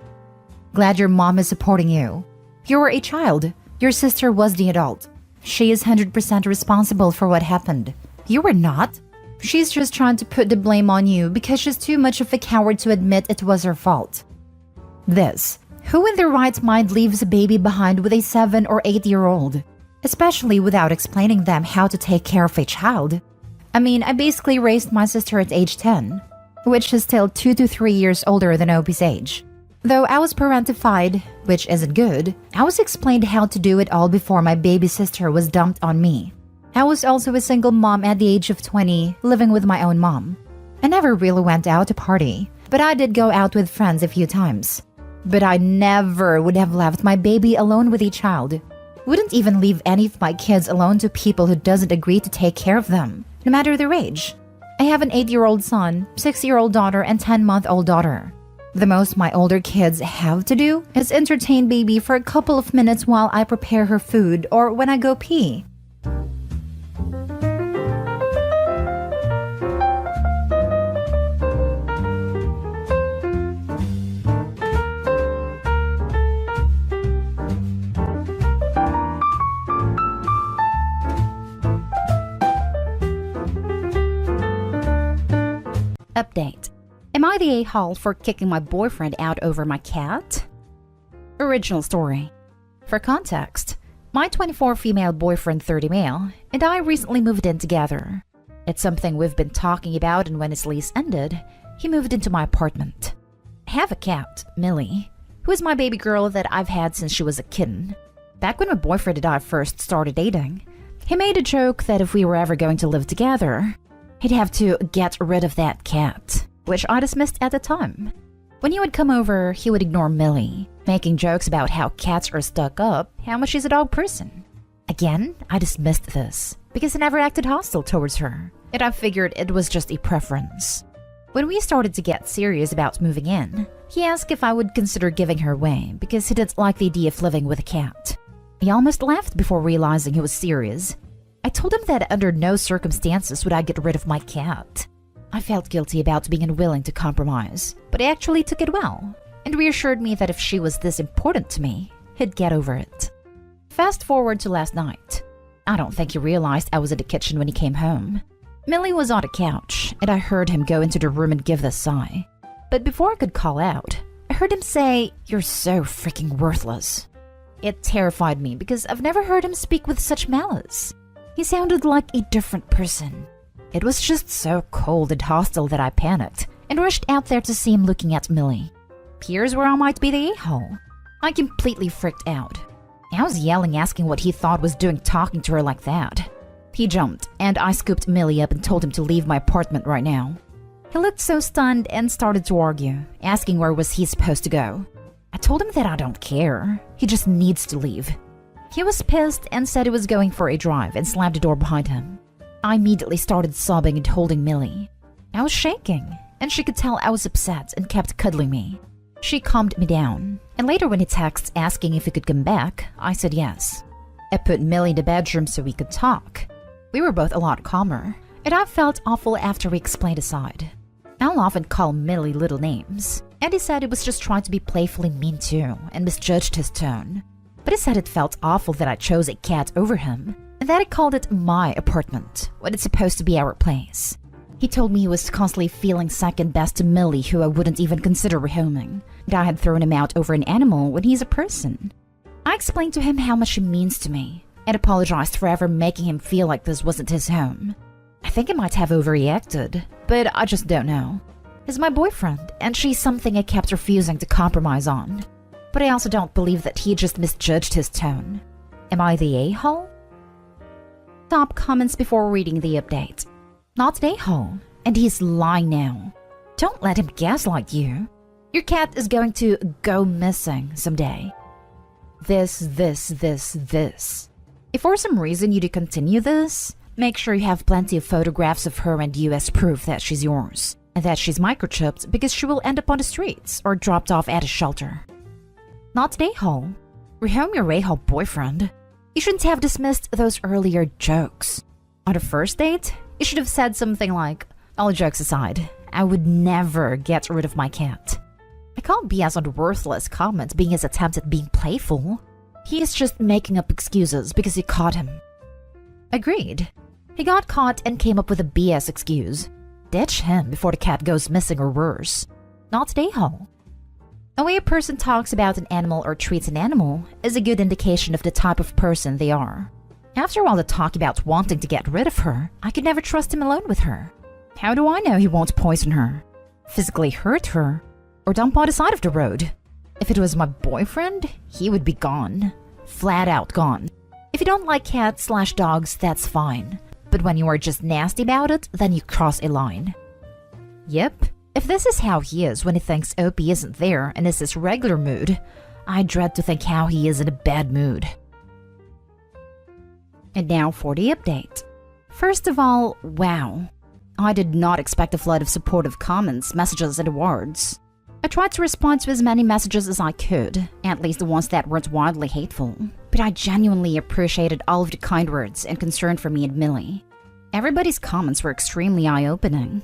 Glad your mom is supporting you. You were a child. Your sister was the adult. She is 100% responsible for what happened. You were not. She's just trying to put the blame on you because she's too much of a coward to admit it was her fault. This. Who in their right mind leaves a baby behind with a 7 or 8-year-old? Especially without explaining them how to take care of a child. I mean, I basically raised my sister at age 10. Which is still 2 to 3 years older than Opie's age. Though I was parentified, which isn't good, I was explained how to do it all before my baby sister was dumped on me. I was also a single mom at the age of 20, living with my own mom. I never really went out to party, but I did go out with friends a few times. But I never would have left my baby alone with a child. Wouldn't even leave any of my kids alone to people who doesn't agree to take care of them, no matter their age. I have an 8-year-old son, 6-year-old daughter, and 10-month-old daughter. The most my older kids have to do is entertain baby for a couple of minutes while I prepare her food or when I go pee. Update. Am I the a-hole for kicking my boyfriend out over my cat? Original story. For context, my 24 female boyfriend, 30 male, and I recently moved in together. It's something we've been talking about, and when his lease ended, he moved into my apartment. I have a cat, Millie, who is my baby girl that I've had since she was a kitten. Back when my boyfriend and I first started dating, he made a joke that if we were ever going to live together, he'd have to get rid of that cat, which I dismissed at the time. When he would come over, he would ignore Millie, making jokes about how cats are stuck up, how much she's a dog person. Again, I dismissed this because I never acted hostile towards her, and I figured it was just a preference. When we started to get serious about moving in, he asked if I would consider giving her away because he didn't like the idea of living with a cat. He almost laughed before realizing he was serious. I told him that under no circumstances would I get rid of my cat. I felt guilty about being unwilling to compromise, but he actually took it well and reassured me that if she was this important to me, he'd get over it. Fast forward to last night. I don't think he realized I was in the kitchen when he came home. Millie was on a couch, and I heard him go into the room and give this sigh. But before I could call out, I heard him say, "You're so freaking worthless." It terrified me because I've never heard him speak with such malice. He sounded like a different person. It was just so cold and hostile that I panicked and rushed out there to see him looking at Millie. Here's where I might be the a-hole. I completely freaked out. I was yelling, asking what he thought was doing talking to her like that. He jumped, and I scooped Millie up and told him to leave my apartment right now. He looked so stunned and started to argue, asking where was he supposed to go. I told him that I don't care. He just needs to leave. He was pissed and said he was going for a drive and slammed the door behind him. I immediately started sobbing and holding Millie. I was shaking, and she could tell I was upset and kept cuddling me. She calmed me down, and later when he texted asking if he could come back, I said yes. I put Millie in the bedroom so we could talk. We were both a lot calmer, and I felt awful after we explained aside. I'll often call Millie little names, and he said he was just trying to be playfully mean too and misjudged his tone. But he said it felt awful that I chose a cat over him, and that he called it my apartment when it's supposed to be our place. He told me he was constantly feeling second best to Millie, who I wouldn't even consider rehoming, and I had thrown him out over an animal when he's a person. I explained to him how much she means to me, and apologized for ever making him feel like this wasn't his home. I think I might have overreacted, but I just don't know. He's my boyfriend, and she's something I kept refusing to compromise on. But I also don't believe that he just misjudged his tone. Am I the a-hole? Top comments before reading the update. Not an a-hole, and he's lying now. Don't let him gaslight you. Your cat is going to go missing someday. This. If for some reason you do continue this, make sure you have plenty of photographs of her and you as proof that she's yours, and that she's microchipped because she will end up on the streets or dropped off at a shelter. Not an a-hole. Rehome your a-hole boyfriend. You shouldn't have dismissed those earlier jokes. On a first date, you should have said something like, "All jokes aside, I would never get rid of my cat." I can't BS on worthless comments being his attempt at being playful. He is just making up excuses because you caught him. Agreed. He got caught and came up with a BS excuse. Ditch him before the cat goes missing or worse. Not an a-hole. The way a person talks about an animal or treats an animal is a good indication of the type of person they are. After all the talk about wanting to get rid of her, I could never trust him alone with her. How do I know he won't poison her, physically hurt her, or dump on the side of the road? If it was my boyfriend, he would be gone. Flat out gone. If you don't like cats/dogs, that's fine. But when you are just nasty about it, then you cross a line. Yep, if this is how he is when he thinks Opie isn't there and is his regular mood, I dread to think how he is in a bad mood. And now for the update. First of all, wow. I did not expect a flood of supportive comments, messages, and awards. I tried to respond to as many messages as I could, at least the ones that weren't wildly hateful, but I genuinely appreciated all of the kind words and concern for me and Millie. Everybody's comments were extremely eye-opening.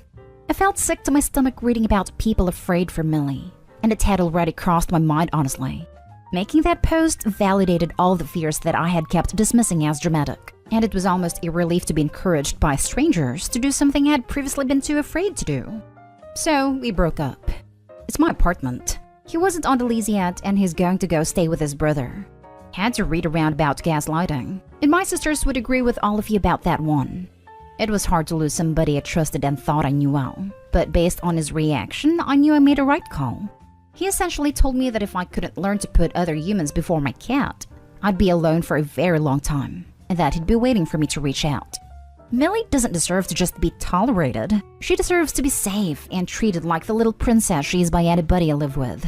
I felt sick to my stomach reading about people afraid for Millie, and it had already crossed my mind honestly. Making that post validated all the fears that I had kept dismissing as dramatic, and it was almost a relief to be encouraged by strangers to do something I had previously been too afraid to do. So we broke up. It's my apartment. He wasn't on the lease yet and he's going to go stay with his brother. Had to read around about gaslighting, and my sisters would agree with all of you about that one. It was hard to lose somebody I trusted and thought I knew well, but based on his reaction, I knew I made a right call. He essentially told me that if I couldn't learn to put other humans before my cat, I'd be alone for a very long time, and that he'd be waiting for me to reach out. Millie doesn't deserve to just be tolerated. She deserves to be safe and treated like the little princess she is by anybody I live with.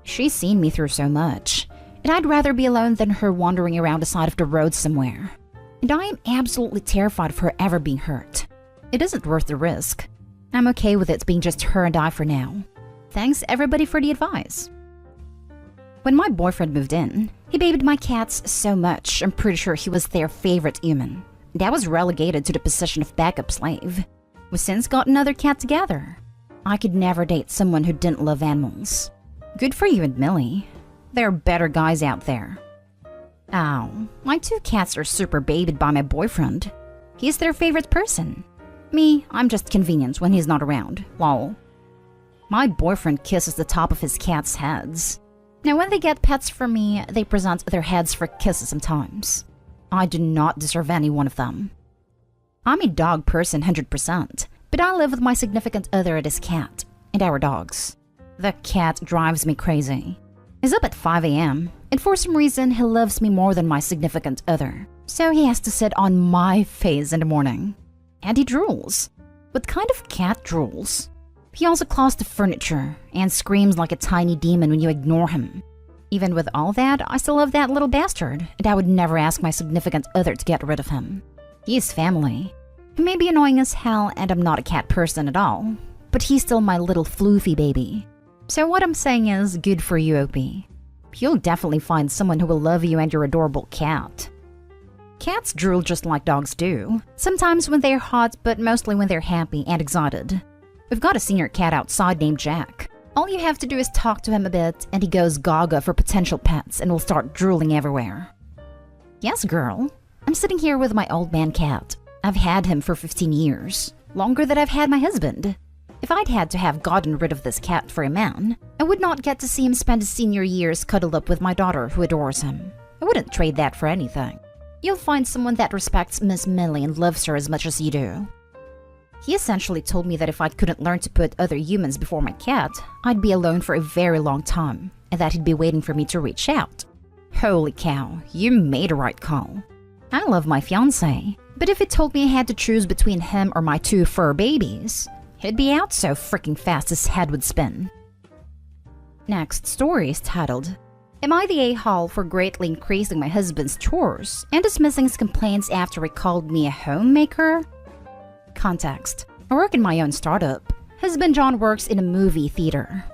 She's seen me through so much, and I'd rather be alone than her wandering around the side of the road somewhere. And I am absolutely terrified of her ever being hurt. It isn't worth the risk. I'm okay with it being just her and I for now. Thanks everybody for the advice. When my boyfriend moved in, he babied my cats so much I'm pretty sure he was their favorite human. And I was relegated to the position of backup slave. We've since got another cat together. I could never date someone who didn't love animals. Good for you and Millie. There are better guys out there. Ow, my 2 cats are super babied by my boyfriend. He's their favorite person. Me, I'm just convenient when he's not around, lol. My boyfriend kisses the top of his cats' heads. Now when they get pets from me, they present their heads for kisses sometimes. I do not deserve any one of them. I'm a dog person 100%, but I live with my significant other and his cat, and our dogs. The cat drives me crazy. He's up at 5 a.m., and for some reason he loves me more than my significant other, so he has to sit on my face in the morning. And he drools. What kind of cat drools? He also claws the furniture and screams like a tiny demon when you ignore him. Even with all that, I still love that little bastard, and I would never ask my significant other to get rid of him. He is family. He may be annoying as hell, and I'm not a cat person at all, but he's still my little floofy baby. So what I'm saying is, good for you, OP. You'll definitely find someone who will love you and your adorable cat. Cats drool just like dogs do. Sometimes when they're hot, but mostly when they're happy and excited. We've got a senior cat outside named Jack. All you have to do is talk to him a bit, and he goes gaga for potential pets and will start drooling everywhere. Yes, girl. I'm sitting here with my old man cat. I've had him for 15 years. Longer than I've had my husband. If I'd had to have gotten rid of this cat for a man, I would not get to see him spend his senior years cuddled up with my daughter who adores him. I wouldn't trade that for anything. You'll find someone that respects Miss Millie and loves her as much as you do. He essentially told me that if I couldn't learn to put other humans before my cat, I'd be alone for a very long time, and that he'd be waiting for me to reach out. Holy cow, you made a right call. I love my fiancé, but if he told me I had to choose between him or my 2 fur babies, he'd be out so freaking fast his head would spin. Next story is titled, Am I the a-hole for greatly increasing my husband's chores and dismissing his complaints after he called me a homemaker? Context. I work in my own startup. Husband John works in a movie theater.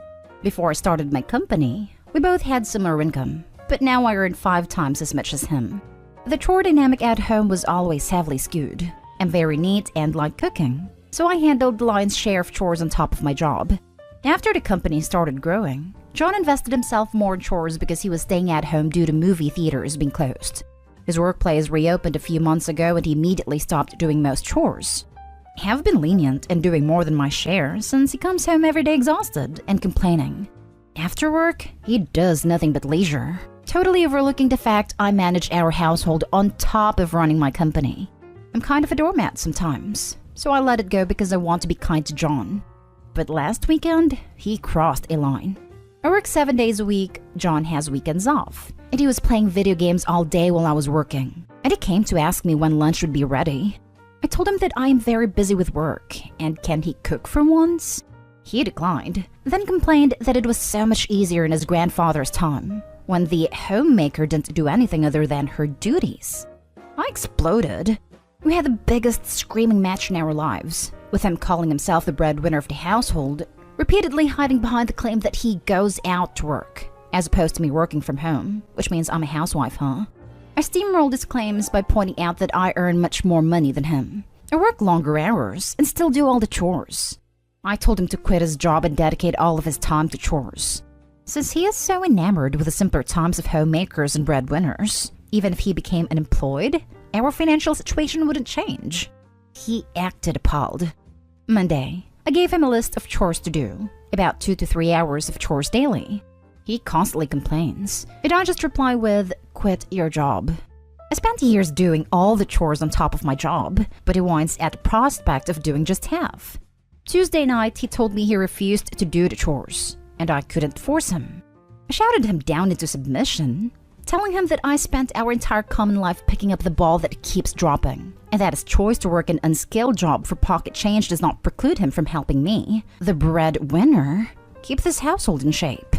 Before I started my company, we both had similar income, but now I earn 5 times as much as him. The chore dynamic at home was always heavily skewed. I'm very neat and like cooking, so I handled the lion's share of chores on top of my job. After the company started growing, John invested himself more in chores because he was staying at home due to movie theaters being closed. His workplace reopened a few months ago and he immediately stopped doing most chores. I have been lenient and doing more than my share since he comes home every day exhausted and complaining. After work, he does nothing but leisure, totally overlooking the fact I manage our household on top of running my company. I'm kind of a doormat sometimes, so I let it go because I want to be kind to John. But last weekend, he crossed a line. I work 7 days a week, John has weekends off, and he was playing video games all day while I was working, and he came to ask me when lunch would be ready. I told him that I am very busy with work, and can he cook for once? He declined, then complained that it was so much easier in his grandfather's time, when the homemaker didn't do anything other than her duties. I exploded. We had the biggest screaming match in our lives, with him calling himself the breadwinner of the household, repeatedly hiding behind the claim that he goes out to work, as opposed to me working from home, which means I'm a housewife, huh? I steamrolled his claims by pointing out that I earn much more money than him. I work longer hours and still do all the chores. I told him to quit his job and dedicate all of his time to chores. Since he is so enamored with the simpler times of homemakers and breadwinners, even if he became unemployed, our financial situation wouldn't change. He acted appalled. Monday, I gave him a list of chores to do, about 2 to 3 hours of chores daily. He constantly complains, and I just reply with, "Quit your job." I spent years doing all the chores on top of my job, but he whines at the prospect of doing just half. Tuesday night, he told me he refused to do the chores, and I couldn't force him. I shouted him down into submission, telling him that I spent our entire common life picking up the ball that keeps dropping, and that his choice to work an unskilled job for pocket change does not preclude him from helping me, the breadwinner, keep this household in shape.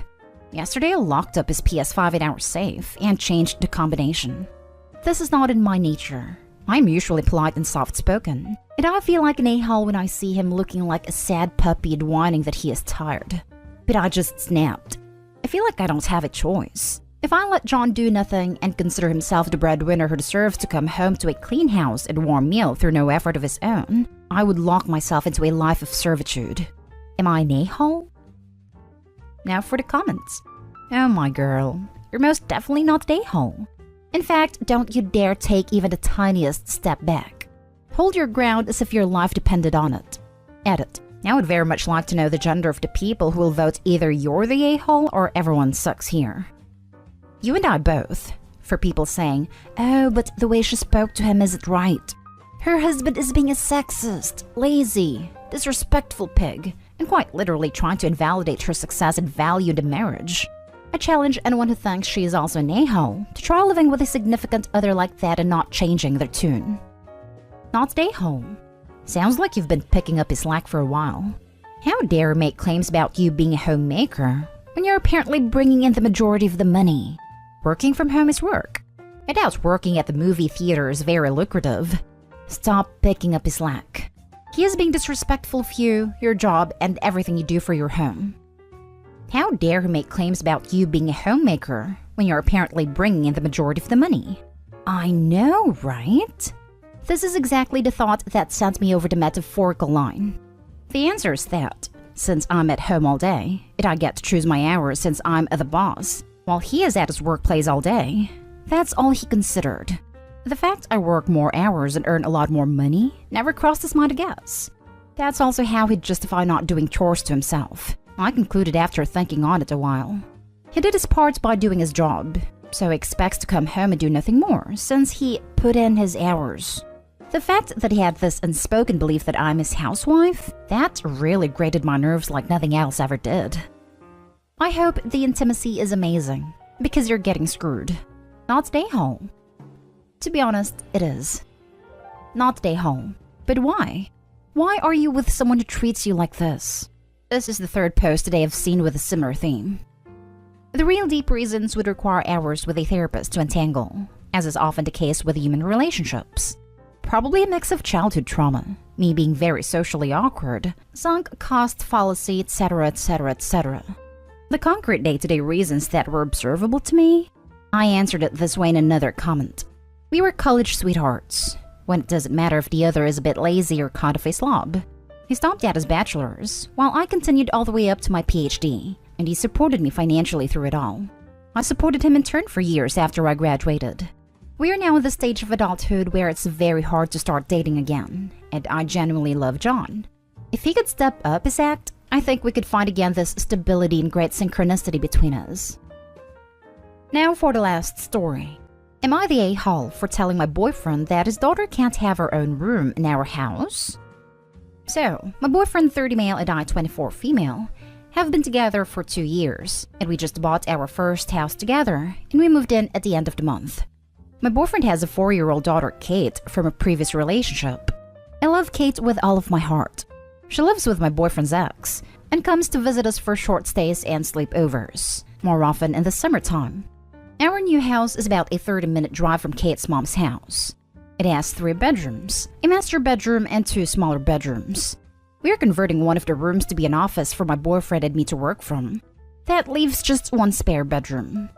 Yesterday, I locked up his PS5 in our safe and changed the combination. This is not in my nature. I'm usually polite and soft-spoken, and I feel like an a-hole when I see him looking like a sad puppy and whining that he is tired. But I just snapped. I feel like I don't have a choice. If I let John do nothing and consider himself the breadwinner who deserves to come home to a clean house and warm meal through no effort of his own, I would lock myself into a life of servitude. Am I an a-hole? Now for the comments. Oh my girl, you're most definitely not an a-hole. In fact, don't you dare take even the tiniest step back. Hold your ground as if your life depended on it. Edit. I would very much like to know the gender of the people who will vote either you're the a-hole or everyone sucks here. You and I both. For people saying, "Oh, but the way she spoke to him isn't right. Her husband is being a sexist, lazy, disrespectful pig, and quite literally trying to invalidate her success and value in the marriage." I challenge anyone who thinks she is also an a-hole to try living with a significant other like that and not changing their tune. Not an a-hole. Sounds like you've been picking up his slack for a while. How dare you make claims about you being a homemaker when you're apparently bringing in the majority of the money? Working from home is work. I doubt working at the movie theater is very lucrative. Stop picking up his slack. He is being disrespectful of you, your job, and everything you do for your home. How dare he make claims about you being a homemaker when you're apparently bringing in the majority of the money? I know, right? This is exactly the thought that sent me over the metaphorical line. The answer is that, since I'm at home all day, and I get to choose my hours since I'm the boss, while he is at his workplace all day, that's all he considered. The fact I work more hours and earn a lot more money never crossed his mind, I guess. That's also how he'd justify not doing chores to himself. I concluded after thinking on it a while. He did his part by doing his job, so he expects to come home and do nothing more, since he put in his hours. The fact that he had this unspoken belief that I'm his housewife, that really grated my nerves like nothing else ever did. I hope the intimacy is amazing, because you're getting screwed. Not an a-hole. To be honest, it is. Not an a-hole. But why? Why are you with someone who treats you like this? This is the third post today I've seen with a similar theme. The real deep reasons would require hours with a therapist to untangle, as is often the case with human relationships. Probably a mix of childhood trauma, me being very socially awkward, sunk cost fallacy, etc., etc., etc. The concrete day-to-day reasons that were observable to me? I answered it this way in another comment. We were college sweethearts, when it doesn't matter if the other is a bit lazy or kind of a slob. He stopped at his bachelor's, while I continued all the way up to my PhD, and he supported me financially through it all. I supported him in turn for years after I graduated. We are now in the stage of adulthood where it's very hard to start dating again, and I genuinely love John. If he could step up his act, I think we could find again this stability and great synchronicity between us. Now for the last story. Am I the a-hole for telling my boyfriend that his daughter can't have her own room in our house? So, my boyfriend 30 male and I 24 female have been together for 2 years, and we just bought our first house together, and we moved in at the end of the month. My boyfriend has a 4-year-old daughter, Kate, from a previous relationship. I love Kate with all of my heart. She lives with my boyfriend's ex, and comes to visit us for short stays and sleepovers, more often in the summertime. Our new house is about a 30-minute drive from Kate's mom's house. It has 3 bedrooms, a master bedroom and 2 smaller bedrooms. We are converting one of the rooms to be an office for my boyfriend and me to work from. That leaves just 1 spare bedroom.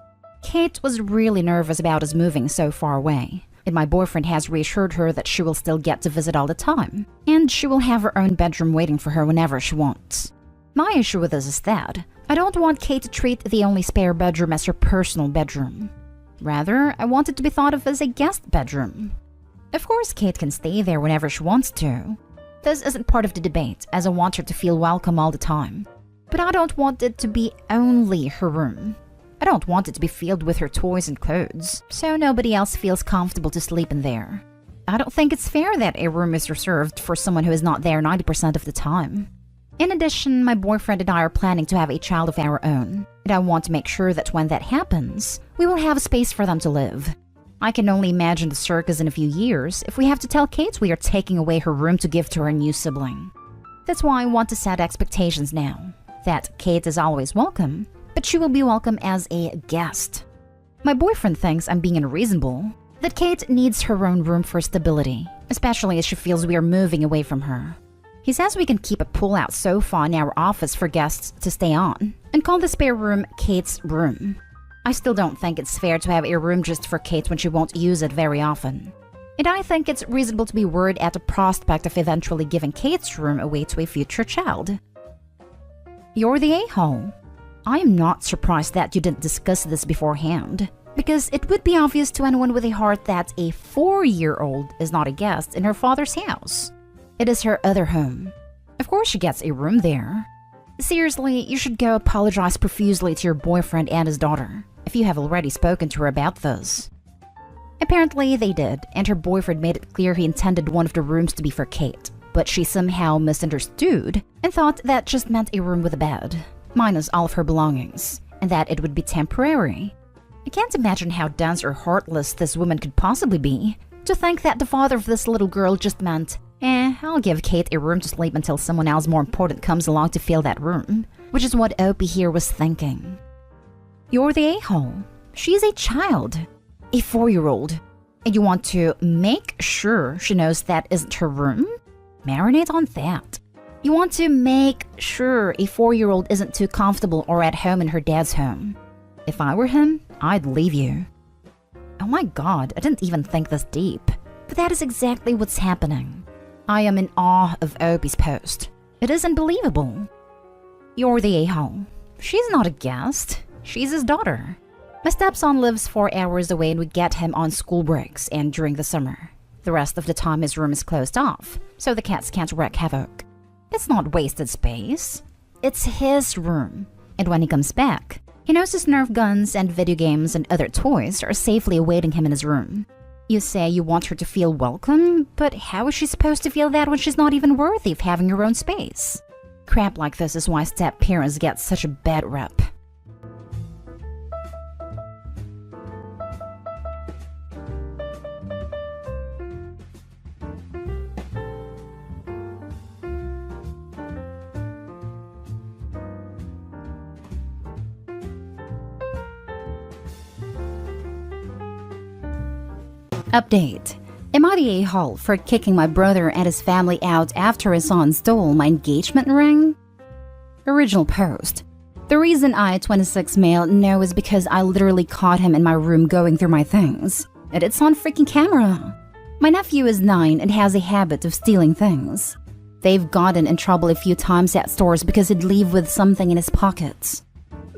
Kate was really nervous about us moving so far away, and my boyfriend has reassured her that she will still get to visit all the time, and she will have her own bedroom waiting for her whenever she wants. My issue with this is that I don't want Kate to treat the only spare bedroom as her personal bedroom. Rather, I want it to be thought of as a guest bedroom. Of course, Kate can stay there whenever she wants to. This isn't part of the debate, as I want her to feel welcome all the time. But I don't want it to be only her room. I don't want it to be filled with her toys and clothes, so nobody else feels comfortable to sleep in there. I don't think it's fair that a room is reserved for someone who is not there 90% of the time. In addition, my boyfriend and I are planning to have a child of our own, and I want to make sure that when that happens, we will have a space for them to live. I can only imagine the circus in a few years if we have to tell Kate we are taking away her room to give to her new sibling. That's why I want to set expectations now, that Kate is always welcome, but she will be welcome as a guest. My boyfriend thinks I'm being unreasonable, that Kate needs her own room for stability, especially as she feels we are moving away from her. He says we can keep a pull-out sofa in our office for guests to stay on, and call the spare room Kate's room. I still don't think it's fair to have a room just for Kate when she won't use it very often. And I think it's reasonable to be worried at the prospect of eventually giving Kate's room away to a future child. You're the a-hole. I am not surprised that you didn't discuss this beforehand, because it would be obvious to anyone with a heart that a 4-year-old is not a guest in her father's house. It is her other home. Of course she gets a room there. Seriously, you should go apologize profusely to your boyfriend and his daughter, if you have already spoken to her about this. Apparently they did, and her boyfriend made it clear he intended one of the rooms to be for Kate, but she somehow misunderstood and thought that just meant a room with a bed, minus all of her belongings, and that it would be temporary. I can't imagine how dense or heartless this woman could possibly be, to think that the father of this little girl just meant, I'll give Kate a room to sleep until someone else more important comes along to fill that room, which is what Opie here was thinking. You're the a-hole. She's a child, a 4-year-old, and you want to make sure she knows that isn't her room? Marinate on that. You want to make sure a 4-year-old isn't too comfortable or at home in her dad's home. If I were him, I'd leave you. Oh my god, I didn't even think this deep. But that is exactly what's happening. I am in awe of Opie's post. It is unbelievable. You're the a-hole. She's not a guest. She's his daughter. My stepson lives 4 hours away and we get him on school breaks and during the summer. The rest of the time his room is closed off, so the cats can't wreak havoc. It's not wasted space. It's his room. And when he comes back, he knows his Nerf guns and video games and other toys are safely awaiting him in his room. You say you want her to feel welcome, but how is she supposed to feel that when she's not even worthy of having her own space? Crap like this is why step-parents get such a bad rep. Update. Am I the a-hole for kicking my brother and his family out after his son stole my engagement ring? Original post. The reason I, 26 male, know is because I literally caught him in my room going through my things. And it's on freaking camera. My nephew is 9 and has a habit of stealing things. They've gotten in trouble a few times at stores because he'd leave with something in his pockets.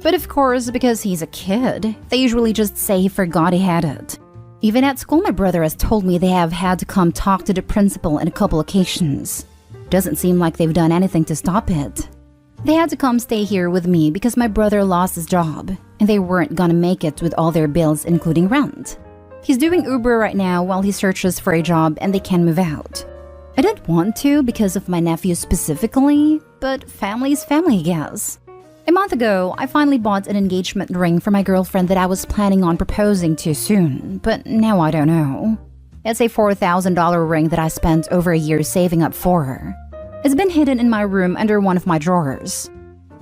But of course, because he's a kid, they usually just say he forgot he had it. Even at school, my brother has told me they have had to come talk to the principal on a couple occasions. Doesn't seem like they've done anything to stop it. They had to come stay here with me because my brother lost his job, and they weren't gonna make it with all their bills, including rent. He's doing Uber right now while he searches for a job and they can move out. I didn't want to because of my nephew specifically, but family is family, I guess. A month ago, I finally bought an engagement ring for my girlfriend that I was planning on proposing to soon, but now I don't know. It's a $4,000 ring that I spent over a year saving up for her. It's been hidden in my room under one of my drawers.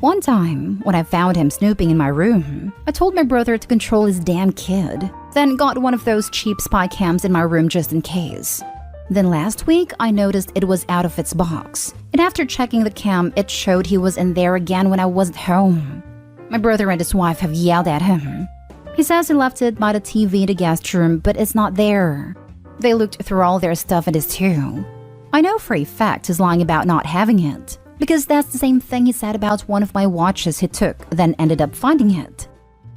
One time, when I found him snooping in my room, I told my brother to control his damn kid, then got one of those cheap spy cams in my room just in case. Then last week, I noticed it was out of its box, and after checking the cam, it showed he was in there again when I wasn't home. My brother and his wife have yelled at him. He says he left it by the TV in the guest room, but it's not there. They looked through all their stuff and his too. I know for a fact he's lying about not having it, because that's the same thing he said about one of my watches he took, then ended up finding it.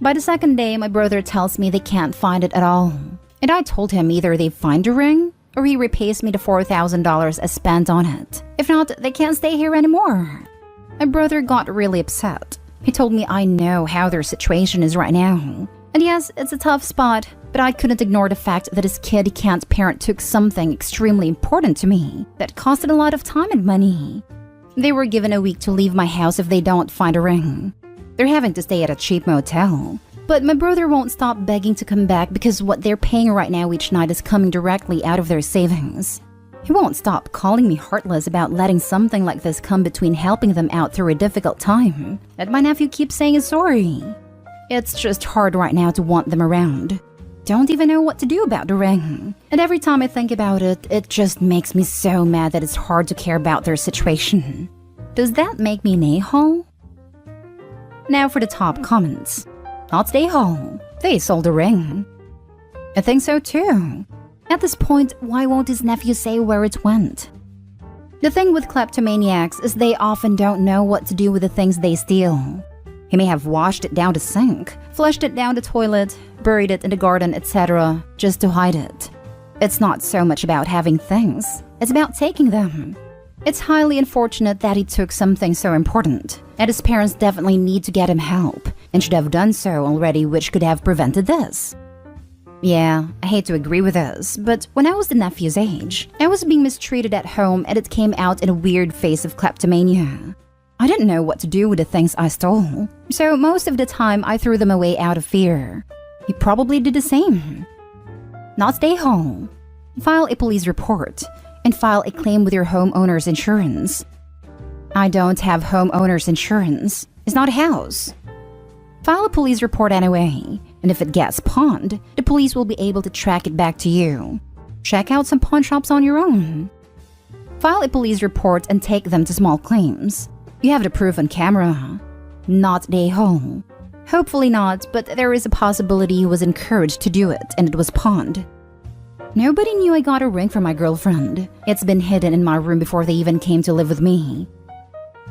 By the second day, my brother tells me they can't find it at all. And I told him either they find a ring, or he repays me the $4,000 I spent on it. If not, they can't stay here anymore. My brother got really upset. He told me I know how their situation is right now. And yes, it's a tough spot, but I couldn't ignore the fact that his kid can't parent took something extremely important to me that costed a lot of time and money. They were given a week to leave my house if they don't find a ring. They're having to stay at a cheap motel. But my brother won't stop begging to come back because what they're paying right now each night is coming directly out of their savings. He won't stop calling me heartless about letting something like this come between helping them out through a difficult time. And my nephew keeps saying he's sorry. It's just hard right now to want them around. Don't even know what to do about the ring. And every time I think about it, it just makes me so mad that it's hard to care about their situation. Does that make me an a-hole? Now for the top comments. Not a-hole. They sold the ring. I think so too. At this point, why won't his nephew say where it went? The thing with kleptomaniacs is they often don't know what to do with the things they steal. He may have washed it down the sink, flushed it down the toilet, buried it in the garden, etc., just to hide it. It's not so much about having things, it's about taking them. It's highly unfortunate that he took something so important, and his parents definitely need to get him help, and should have done so already, which could have prevented this. Yeah, I hate to agree with this, but when I was the nephew's age, I was being mistreated at home and it came out in a weird phase of kleptomania. I didn't know what to do with the things I stole, so most of the time I threw them away out of fear. You probably did the same. Not stay home. File a police report and file a claim with your homeowner's insurance. I don't have homeowner's insurance. It's not a house. File a police report anyway, and if it gets pawned, the police will be able to track it back to you. Check out some pawn shops on your own. File a police report and take them to small claims. You have the proof on camera. Not the hole. Hopefully not, but there is a possibility he was encouraged to do it and it was pawned. Nobody knew I got a ring from my girlfriend. It's been hidden in my room before they even came to live with me.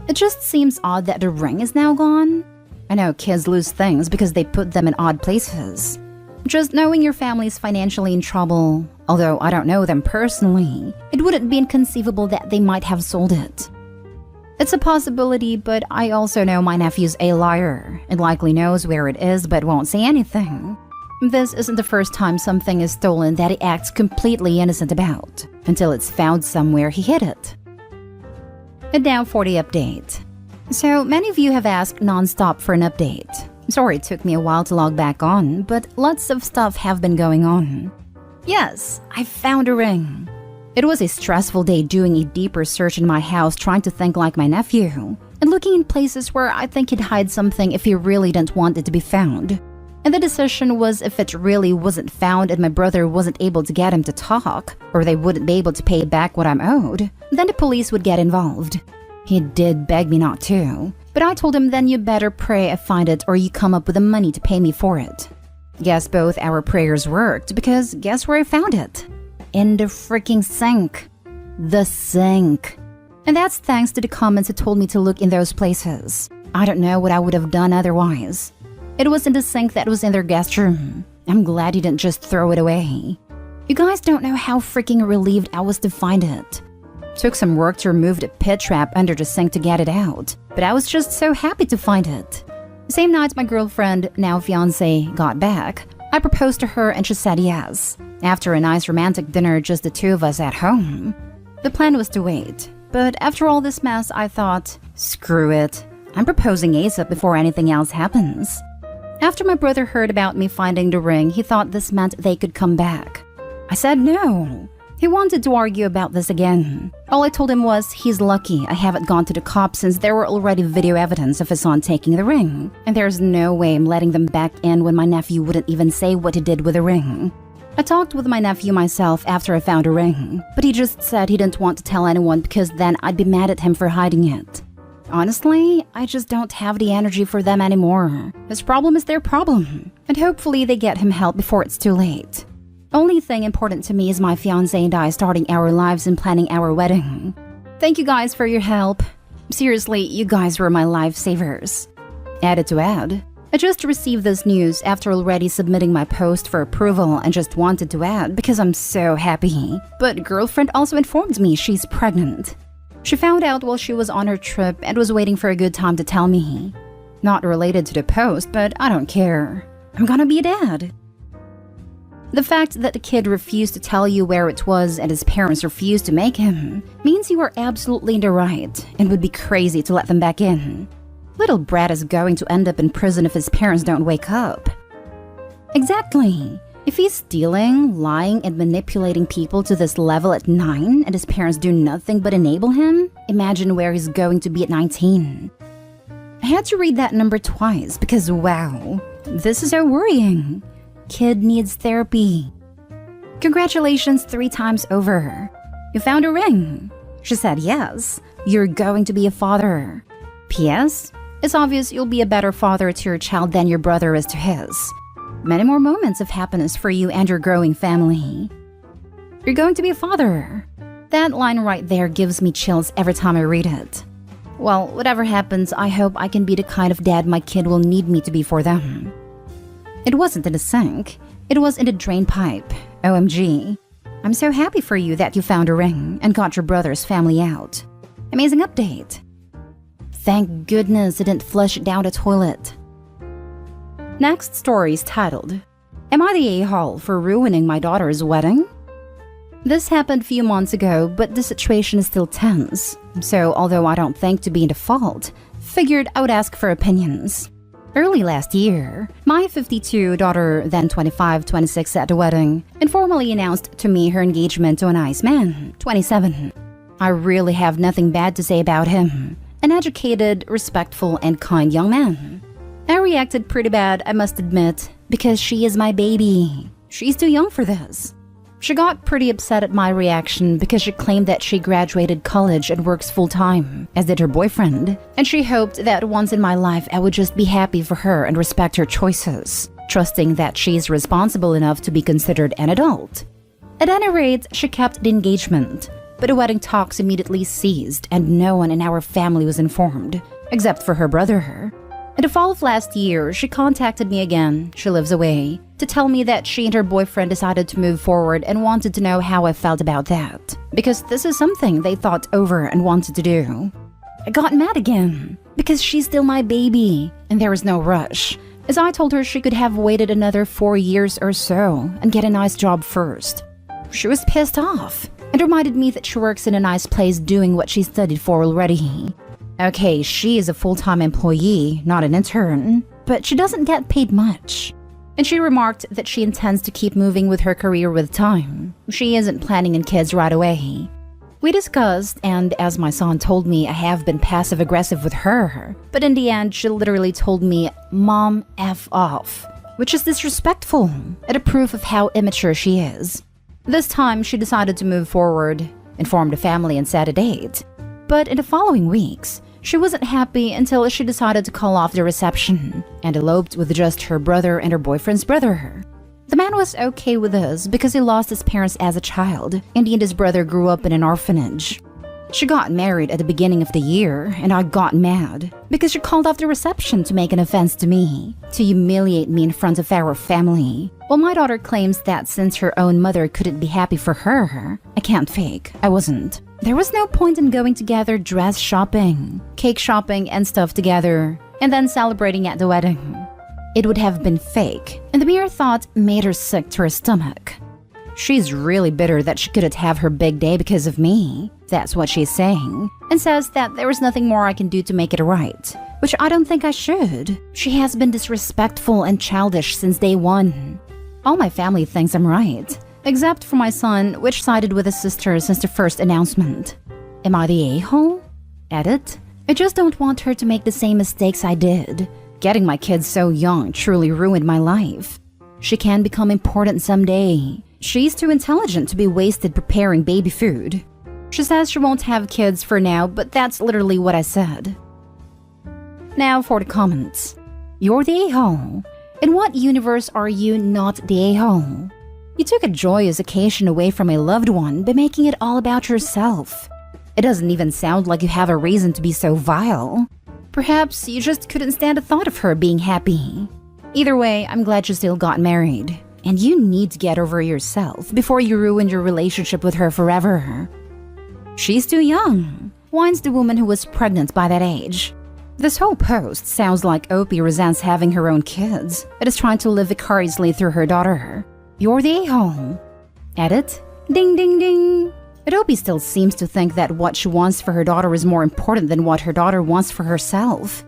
It just seems odd that the ring is now gone. I know kids lose things because they put them in odd places. Just knowing your family is financially in trouble, although I don't know them personally, it wouldn't be inconceivable that they might have sold it. It's a possibility, but I also know my nephew's a liar and likely knows where it is but won't say anything. This isn't the first time something is stolen that he acts completely innocent about, until it's found somewhere he hid it. And now for the update. So many of you have asked non-stop for an update. Sorry it took me a while to log back on, but lots of stuff have been going on. Yes, I found a ring. It was a stressful day doing a deeper search in my house trying to think like my nephew, and looking in places where I think he'd hide something if he really didn't want it to be found. And the decision was if it really wasn't found and my brother wasn't able to get him to talk, or they wouldn't be able to pay back what I'm owed, then the police would get involved. He did beg me not to, but I told him then you better pray I find it or you come up with the money to pay me for it. Guess both our prayers worked because guess where I found it? In the freaking sink. The sink. And that's thanks to the comments that told me to look in those places. I don't know what I would have done otherwise. It was in the sink that was in their guest room. I'm glad you didn't just throw it away. You guys don't know how freaking relieved I was to find it. Took some work to remove the pit trap under the sink to get it out, but I was just so happy to find it. Same night my girlfriend, now fiancé, got back, I proposed to her and she said yes. After a nice romantic dinner, just the two of us at home. The plan was to wait, but after all this mess, I thought, screw it. I'm proposing ASAP before anything else happens. After my brother heard about me finding the ring, he thought this meant they could come back. I said no. He wanted to argue about this again. All I told him was he's lucky I haven't gone to the cops since there were already video evidence of his son taking the ring, and there's no way I'm letting them back in when my nephew wouldn't even say what he did with the ring. I talked with my nephew myself after I found a ring, but he just said he didn't want to tell anyone because then I'd be mad at him for hiding it. Honestly, I just don't have the energy for them anymore. His problem is their problem, and hopefully they get him help before it's too late. Only thing important to me is my fiancé and I starting our lives and planning our wedding. Thank you guys for your help. Seriously, you guys were my lifesavers. Added to add, I just received this news after already submitting my post for approval and just wanted to add because I'm so happy. But girlfriend also informed me she's pregnant. She found out while she was on her trip and was waiting for a good time to tell me. Not related to the post, but I don't care. I'm gonna be a dad. The fact that the kid refused to tell you where it was and his parents refused to make him means you are absolutely in the right and would be crazy to let them back in. Little Brad is going to end up in prison if his parents don't wake up. Exactly. If he's stealing, lying, and manipulating people to this level at 9 and his parents do nothing but enable him, imagine where he's going to be at 19. I had to read that number twice because wow, this is so worrying. Kid needs therapy. Congratulations 3 times over. You found a ring. She said yes, you're going to be a father. P.S. It's obvious you'll be a better father to your child than your brother is to his. Many more moments of happiness for you and your growing family. You're going to be a father. That line right there gives me chills every time I read it. Well, whatever happens, I hope I can be the kind of dad my kid will need me to be for them. It wasn't in the sink. It was in the drain pipe. OMG. I'm so happy for you that you found a ring and got your brother's family out. Amazing update. Thank goodness it didn't flush it down the toilet. Next story is titled, Am I the a-hole for ruining my daughter's wedding? This happened a few months ago, but the situation is still tense. So although I don't think to be in the fault, figured I would ask for opinions. Early last year, my 52 daughter, then 25-26 at the wedding, informally announced to me her engagement to a nice man, 27. I really have nothing bad to say about him. An educated, respectful, and kind young man. I reacted pretty bad, I must admit, because she is my baby. She's too young for this. She got pretty upset at my reaction because she claimed that she graduated college and works full-time, as did her boyfriend, and she hoped that once in my life I would just be happy for her and respect her choices, trusting that she's responsible enough to be considered an adult. At any rate, she kept the engagement, but the wedding talks immediately ceased and no one in our family was informed, except for her brother. In the fall of last year, she contacted me again, she lives away, to tell me that she and her boyfriend decided to move forward and wanted to know how I felt about that, because this is something they thought over and wanted to do. I got mad again, because she's still my baby, and there was no rush, as I told her she could have waited another 4 years or so and get a nice job first. She was pissed off, and reminded me that she works in a nice place doing what she studied for already. Okay, she is a full-time employee, not an intern, but she doesn't get paid much. And she remarked that she intends to keep moving with her career with time. She isn't planning on kids right away. We discussed, and as my son told me, I have been passive-aggressive with her. But in the end, she literally told me, "Mom, F off," which is disrespectful and a proof of how immature she is. This time, she decided to move forward, informed the family, and set a date. But in the following weeks, she wasn't happy until she decided to call off the reception and eloped with just her brother and her boyfriend's brother. The man was okay with this because he lost his parents as a child, and he and his brother grew up in an orphanage. She got married at the beginning of the year, and I got mad because she called off the reception to make an offense to me, to humiliate me in front of our family. While my daughter claims that since her own mother couldn't be happy for her, I can't fake, I wasn't. There was no point in going together dress shopping, cake shopping, and stuff together, and then celebrating at the wedding. It would have been fake, and the mere thought made her sick to her stomach. She's really bitter that she couldn't have her big day because of me. That's what she's saying, and says that there is nothing more I can do to make it right, which I don't think I should. She has been disrespectful and childish since day one. All my family thinks I'm right, except for my son, which sided with his sister since the first announcement. Am I the a-hole? Edit. I just don't want her to make the same mistakes I did. Getting my kids so young truly ruined my life. She can become important someday. She's too intelligent to be wasted preparing baby food. She says she won't have kids for now, but that's literally what I said. Now for the comments. You're the a-hole. In what universe are you not the a-hole? You took a joyous occasion away from a loved one by making it all about yourself. It doesn't even sound like you have a reason to be so vile. Perhaps you just couldn't stand the thought of her being happy. Either way, I'm glad you still got married. And you need to get over yourself before you ruin your relationship with her forever. She's too young, whines the woman who was pregnant by that age. This whole post sounds like Opie resents having her own kids and is trying to live vicariously through her daughter. You're the a-hole. Edit. Ding ding ding. But Opie still seems to think that what she wants for her daughter is more important than what her daughter wants for herself.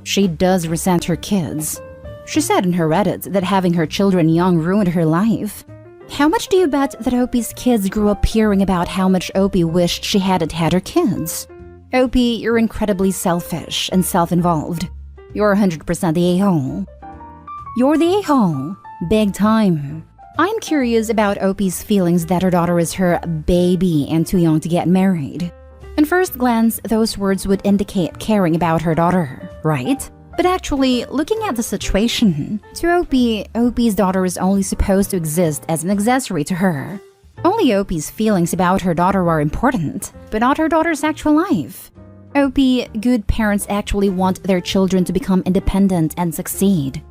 She does resent her kids. She said in her Reddit that having her children young ruined her life. How much do you bet that Opie's kids grew up hearing about how much Opie wished she hadn't had her kids? Opie, you're incredibly selfish and self-involved. You're 100% the a-hole. You're the a-hole. Big time. I'm curious about Opie's feelings that her daughter is her baby and too young to get married. At first glance, those words would indicate caring about her daughter, right? But actually, looking at the situation, to Opie's daughter is only supposed to exist as an accessory to her. Only Opie's feelings about her daughter are important, but not her daughter's actual life. Opie, good parents actually want their children to become independent and succeed.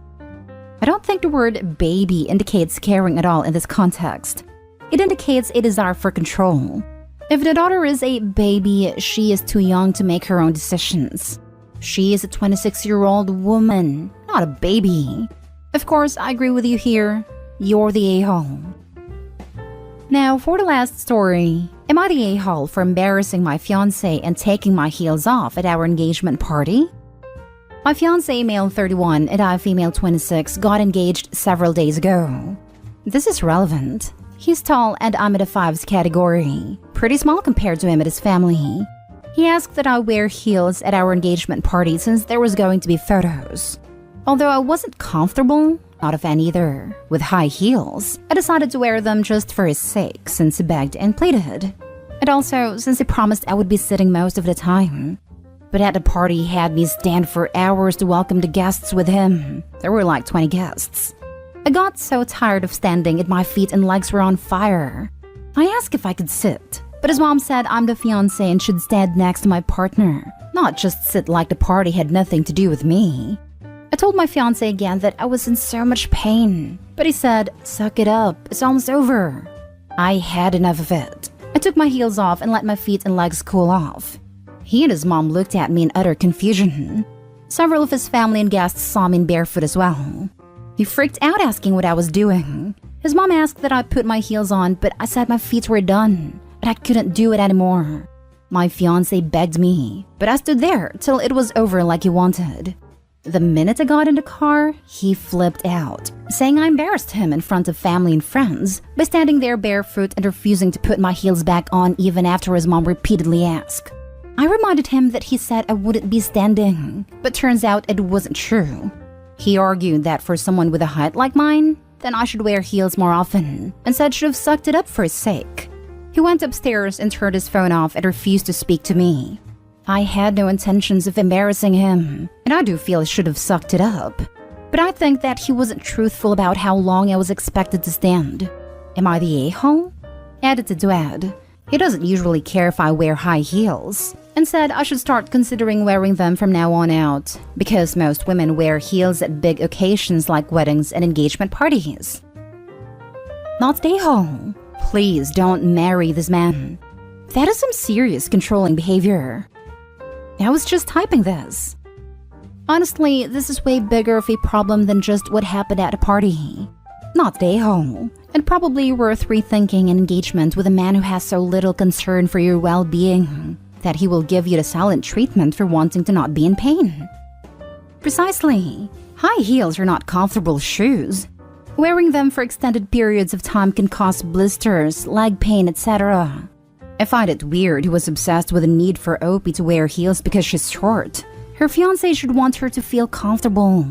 I don't think the word baby indicates caring at all in this context. It indicates a desire for control. If the daughter is a baby, she is too young to make her own decisions. She is a 26-year-old woman, not a baby. Of course, I agree with you here. You're the a-hole. Now, for the last story, am I the a-hole for embarrassing my fiancé and taking my heels off at our engagement party? My fiancé, male 31, and I, female 26, got engaged several days ago. This is relevant. He's tall and I'm at a 5s category, pretty small compared to him and his family. He asked that I wear heels at our engagement party since there was going to be photos. Although I wasn't comfortable, not a fan either, with high heels, I decided to wear them just for his sake since he begged and pleaded. And also since he promised I would be sitting most of the time. But at the party, he had me stand for hours to welcome the guests with him. There were like 20 guests. I got so tired of standing and my feet and legs were on fire. I asked if I could sit. But his mom said I'm the fiancé and should stand next to my partner, not just sit like the party had nothing to do with me. I told my fiancé again that I was in so much pain, but he said, suck it up, it's almost over. I had enough of it. I took my heels off and let my feet and legs cool off. He and his mom looked at me in utter confusion. Several of his family and guests saw me in barefoot as well. He freaked out asking what I was doing. His mom asked that I put my heels on, but I said my feet were done. But I couldn't do it anymore. My fiancé begged me, but I stood there till it was over like he wanted. The minute I got in the car, he flipped out, saying I embarrassed him in front of family and friends by standing there barefoot and refusing to put my heels back on even after his mom repeatedly asked. I reminded him that he said I wouldn't be standing, but turns out it wasn't true. He argued that for someone with a height like mine, then I should wear heels more often, and said should have sucked it up for his sake. He went upstairs and turned his phone off and refused to speak to me. I had no intentions of embarrassing him, and I do feel I should have sucked it up. But I think that he wasn't truthful about how long I was expected to stand. Am I the a-hole? Edited to add, he doesn't usually care if I wear high heels, and said I should start considering wearing them from now on out, because most women wear heels at big occasions like weddings and engagement parties. Not the a-hole. Please don't marry this man. That is some serious controlling behavior. I was just typing this. Honestly, this is way bigger of a problem than just what happened at a party. Not the a-hole, and probably worth rethinking an engagement with a man who has so little concern for your well-being that he will give you the silent treatment for wanting to not be in pain. Precisely. High heels are not comfortable shoes. Wearing them for extended periods of time can cause blisters, leg pain, etc. I find it weird he was obsessed with the need for Opie to wear heels because she's short. Her fiancé should want her to feel comfortable.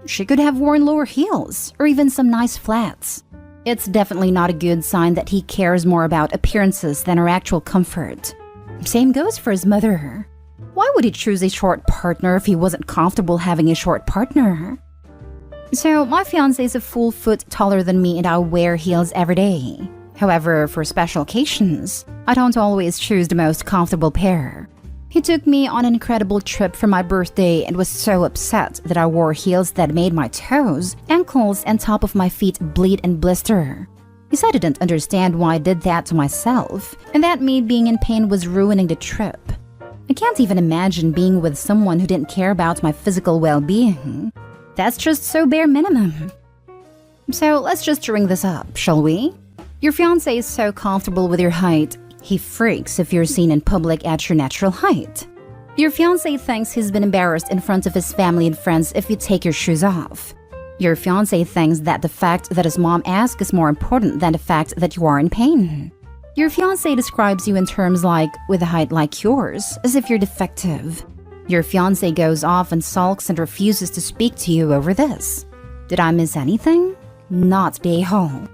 She could have worn lower heels, or even some nice flats. It's definitely not a good sign that he cares more about appearances than her actual comfort. Same goes for his mother. Why would he choose a short partner if he wasn't comfortable having a short partner? So, my fiancé is a full foot taller than me and I wear heels every day. However, for special occasions, I don't always choose the most comfortable pair. He took me on an incredible trip for my birthday and was so upset that I wore heels that made my toes, ankles, and top of my feet bleed and blister. He said I didn't understand why I did that to myself, and that me being in pain was ruining the trip. I can't even imagine being with someone who didn't care about my physical well-being. That's just so bare minimum. So let's just ring this up, shall we? Your fiancé is so comfortable with your height, he freaks if you're seen in public at your natural height. Your fiancé thinks he's been embarrassed in front of his family and friends if you take your shoes off. Your fiancé thinks that the fact that his mom asks is more important than the fact that you are in pain. Your fiancé describes you in terms like, with a height like yours, as if you're defective. Your fiancé goes off and sulks and refuses to speak to you over this. Did I miss anything? Not the a-hole.